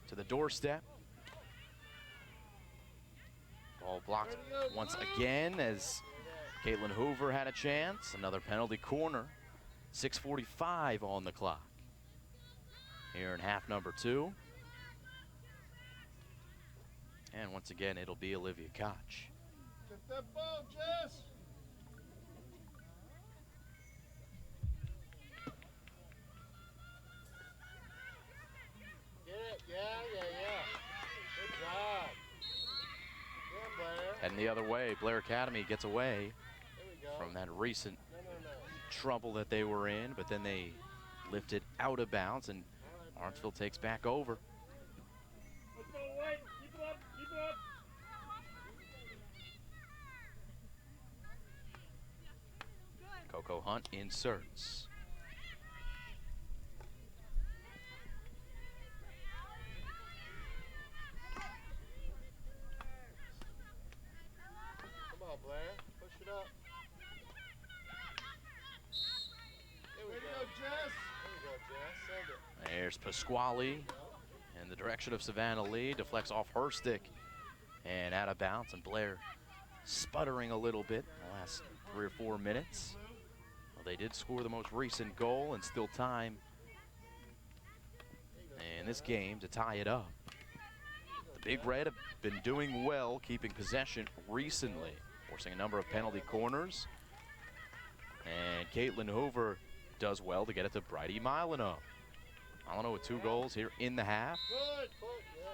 to the doorstep. Ball blocked once again as Caitlin Hoover had a chance. Another penalty corner. 6:45 on the clock here in half number 2. And once again, it'll be Olivia Koch. Get that ball, Jess. Get it. Yeah. Good job. Yeah, Blair. And the other way, Blair Academy gets away There we go. from that recent No. trouble that they were in, but then they lifted out of bounds, and Lawrenceville takes back over. Let's go, White. Keep it up. Coco Hunt inserts. Come on, Blair. Push it up. There we go, Jess. Send it. There's Pasquale in the direction of Savannah Lee, deflects off her stick and out of bounds, and Blair sputtering a little bit in the last 3 or 4 minutes. Well, they did score the most recent goal and still time in this game to tie it up. The Big Red have been doing well keeping possession recently, forcing a number of penalty corners. And Caitlin Hoover does well to get it to Bridie Milano. Milano with 2 goals here in the half. Good. Yeah.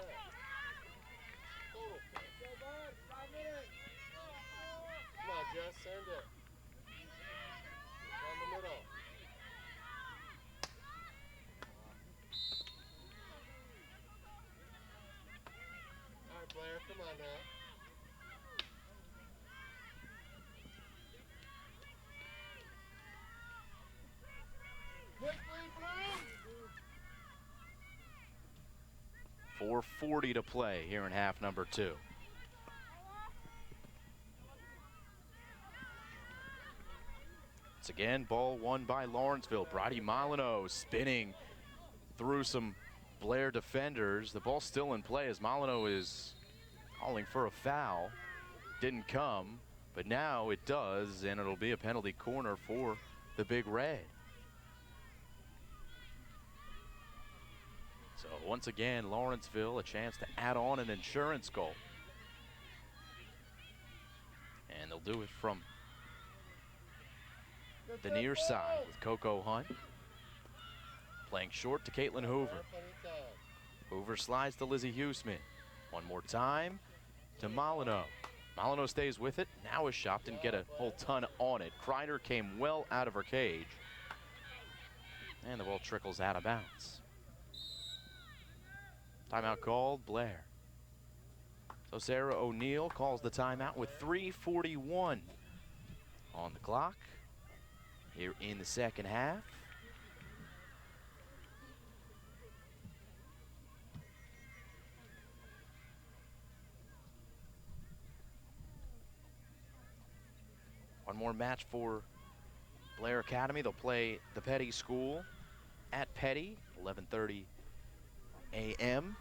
Total. Come on, Jess. Send it. Down the middle. All right, Blair. Come on now. Quickly, Blue. 4:40 to play here in half number 2. Once again, ball won by Lawrenceville. Bridie Milano spinning through some Blair defenders. The ball's still in play as Milano is calling for a foul. Didn't come, but now it does, and it'll be a penalty corner for the Big Red. So once again, Lawrenceville a chance to add on an insurance goal. And they'll do it from the near side with Coco Hunt. Playing short to Caitlin Hoover. Hoover slides to Lizzie Huseman. One more time to Milano. Milano stays with it. Now a shot, didn't get a whole ton on it. Kreider came well out of her cage. And the ball trickles out of bounds. Timeout called, Blair. So Sarah O'Neill calls the timeout with 3:41 on the clock here in the second half. One more match for Blair Academy. They'll play the Petty School at Petty, 11:30 a.m.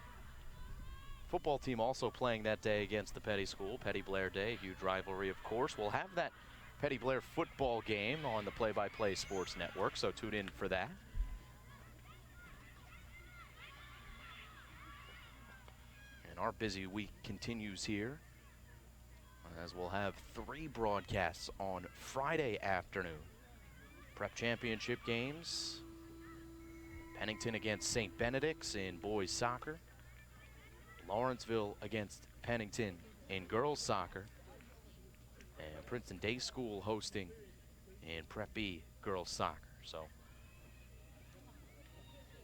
Football team also playing that day against the Petty School. Petty Blair Day, huge rivalry, of course. We'll have that Petty Blair football game on the Play-by-Play Sports Network, so tune in for that. And our busy week continues here, as we'll have 3 broadcasts on Friday afternoon. Prep championship games. Pennington against St. Benedict's in boys soccer. Lawrenceville against Pennington in girls soccer. And Princeton Day School hosting in Prep B girls soccer. So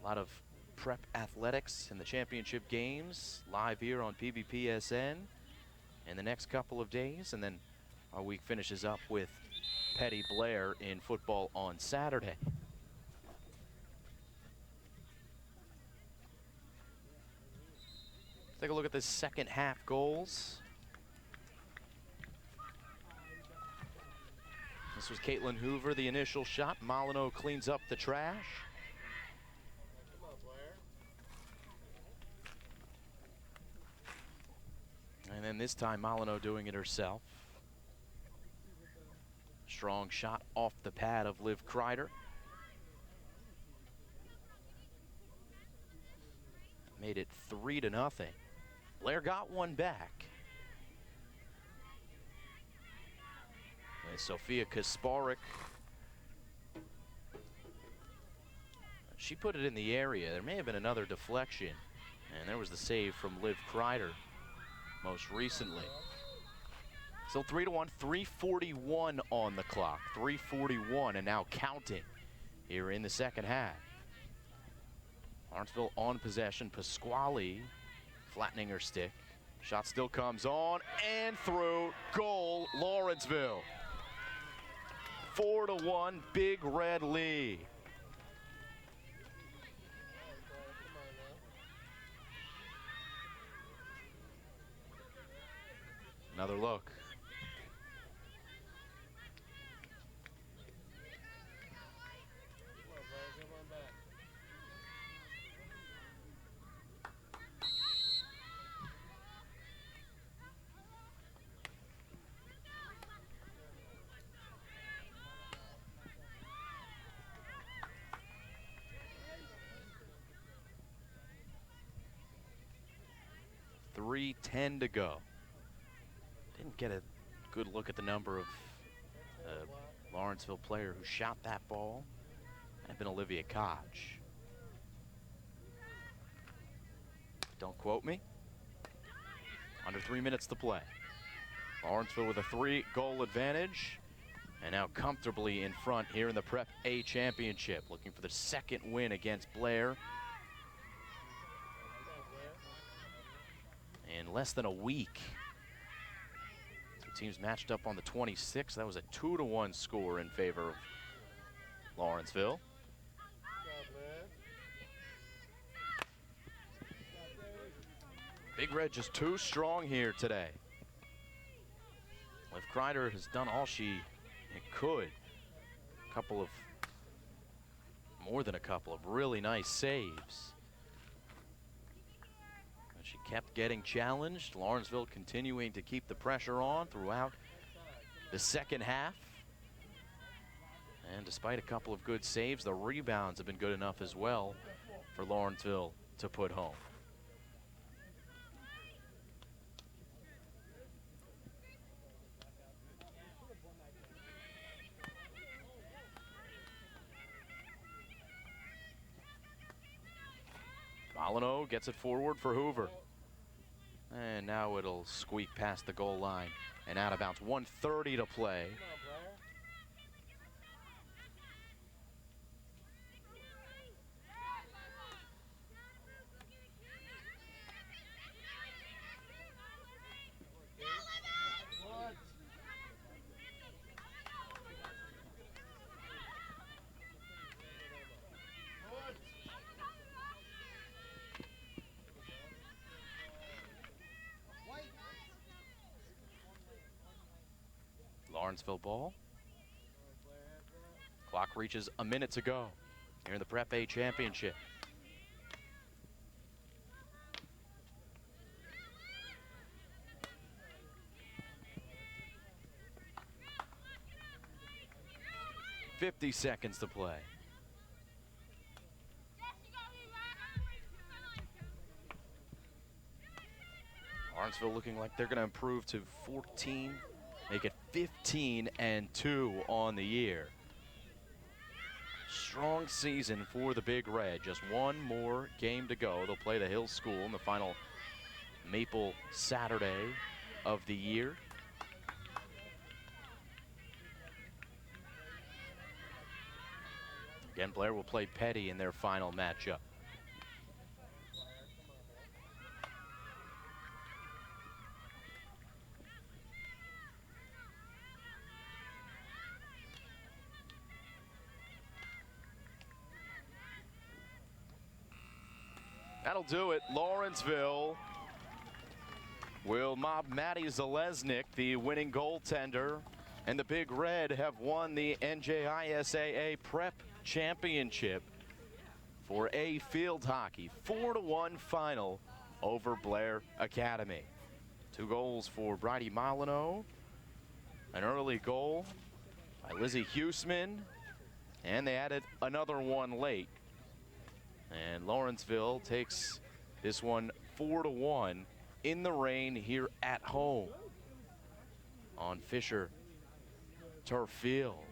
a lot of prep athletics in the championship games live here on PBPSN in the next couple of days. And then our week finishes up with Petty Blair in football on Saturday. Take a look at the second half goals. This was Caitlin Hoover, the initial shot. Molyneux cleans up the trash. Come on, Blair. And then this time Molyneux doing it herself. Strong shot off the pad of Liv Kreider. Made it 3-0. Blair got one back. And Sophia Kasparek, she put it in the area. There may have been another deflection. And there was the save from Liv Kreider most recently. Still 3-1, 3:41 on the clock. 3:41 and now counting here in the second half. Lawrenceville on possession. Pasquale flattening her stick. Shot still comes on and through. Goal, Lawrenceville. 4-1, big red lead. Another look. .310 to go. Didn't get a good look at the number of Lawrenceville player who shot that ball. I've been Olivia Koch. Don't quote me. Under 3 minutes to play. Lawrenceville with a 3-goal advantage and now comfortably in front here in the Prep A Championship, looking for the second win against Blair in less than a week. Two teams matched up on the 26th. That was a 2-1 score in favor of Lawrenceville. Big Red just too strong here today. Liv Kreider has done all she could. More than a couple of really nice saves. But she kept getting challenged. Lawrenceville continuing to keep the pressure on throughout the second half. And despite a couple of good saves, the rebounds have been good enough as well for Lawrenceville to put home. Molyneux gets it forward for Hoover. And now it'll squeak past the goal line and out of bounds. 1:30 to play. Lawrenceville ball. Clock reaches a minute to go here in the Prep A Championship. .50 seconds to play. Lawrenceville looking like they're going to improve to 14. Make it 15-2 on the year. Strong season for the Big Red. Just one more game to go. They'll play the Hill School in the final Maple Saturday of the year. Again, Blair will play Petty in their final matchup. That'll do it. Lawrenceville will mob Maddie Zalesnik, the winning goaltender, and the Big Red have won the NJISAA Prep Championship for A field hockey. 4-1 final over Blair Academy. 2 goals for Bridie Molyneux, an early goal by Lizzie Huseman, and they added another one late. And Lawrenceville takes this one 4-1 in the rain here at home on Fisher Turf Field.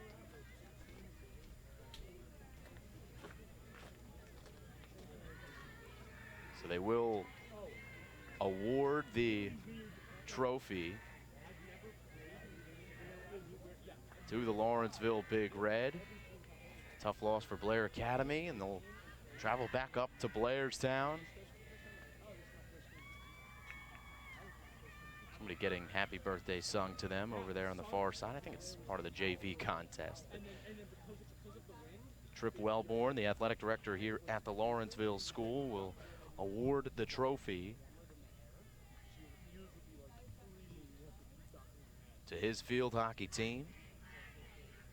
So they will award the trophy to the Lawrenceville Big Red. Tough loss for Blair Academy, and they'll travel back up to Blairstown. Somebody getting happy birthday sung to them over there on the far side. I think it's part of the JV contest. Trip Wellborn, the athletic director here at the Lawrenceville School, will award the trophy to his field hockey team.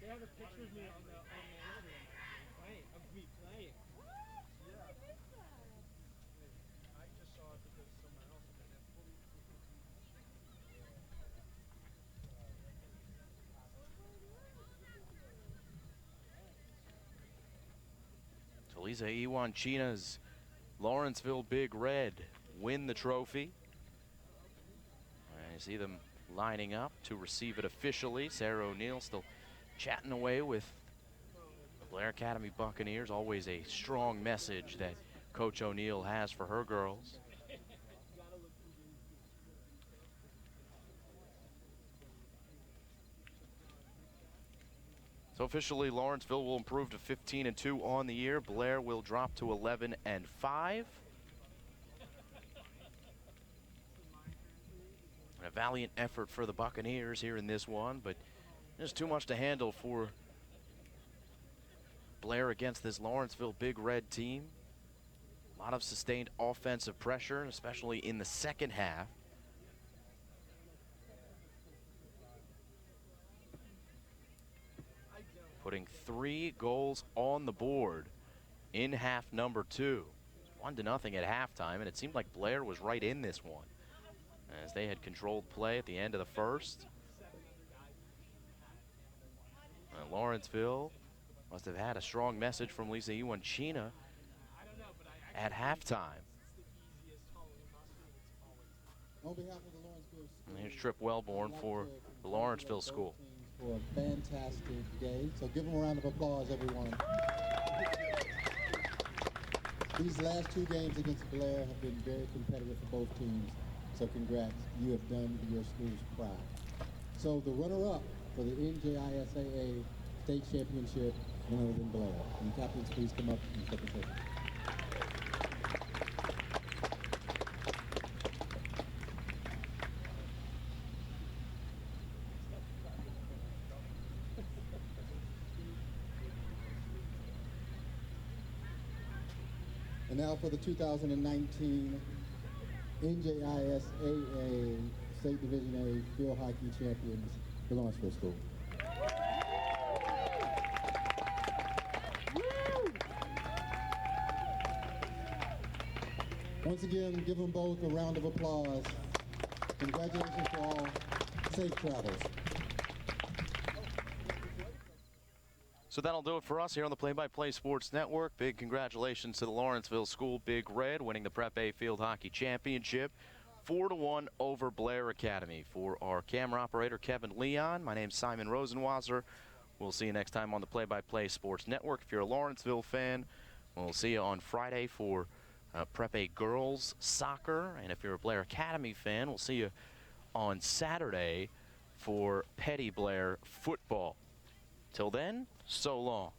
They have a picture of me on the of me playing. I just saw it because someone else did it. Talisa Iwanchina's Lawrenceville Big Red win the trophy. And you see them lining up to receive it officially. Sarah O'Neill still chatting away with the Blair Academy Buccaneers. Always a strong message that Coach O'Neill has for her girls. So officially, Lawrenceville will improve to 15-2 on the year. Blair will drop to 11-5. A valiant effort for the Buccaneers here in this one, but there's too much to handle for Blair against this Lawrenceville Big Red team. A lot of sustained offensive pressure, especially in the second half. Putting 3 goals on the board in half number 2. 1-0 at halftime, and it seemed like Blair was right in this one, as they had controlled play at the end of the first. Lawrenceville must have had a strong message from Lisa Iwanchina at halftime. On behalf of the Lawrenceville School, And here's Trip Wellborn for the Lawrenceville School. For a fantastic day. So give them a round of applause, everyone. These last 2 games against Blair have been very competitive for both teams. So congrats, you have done your schools proud. So the runner-up for the NJISAA State Championship, none other than Blair. And captains, please come up and take a picture. And now for the 2019 NJISAA State Division A Field Hockey Champions, the Lawrenceville School. Once again, give them both a round of applause. Congratulations to all. Safe travels. So that'll do it for us here on the Play-by-Play Sports Network. Big congratulations to the Lawrenceville School Big Red, winning the Prep A Field Hockey Championship. 4-1 over Blair Academy. For our camera operator, Kevin Leon, my name's Simon Rosenwasser. We'll see you next time on the Play-by-Play Sports Network. If you're a Lawrenceville fan, we'll see you on Friday for Prep A Girls Soccer. And if you're a Blair Academy fan, we'll see you on Saturday for Petty Blair Football. Till then, so long.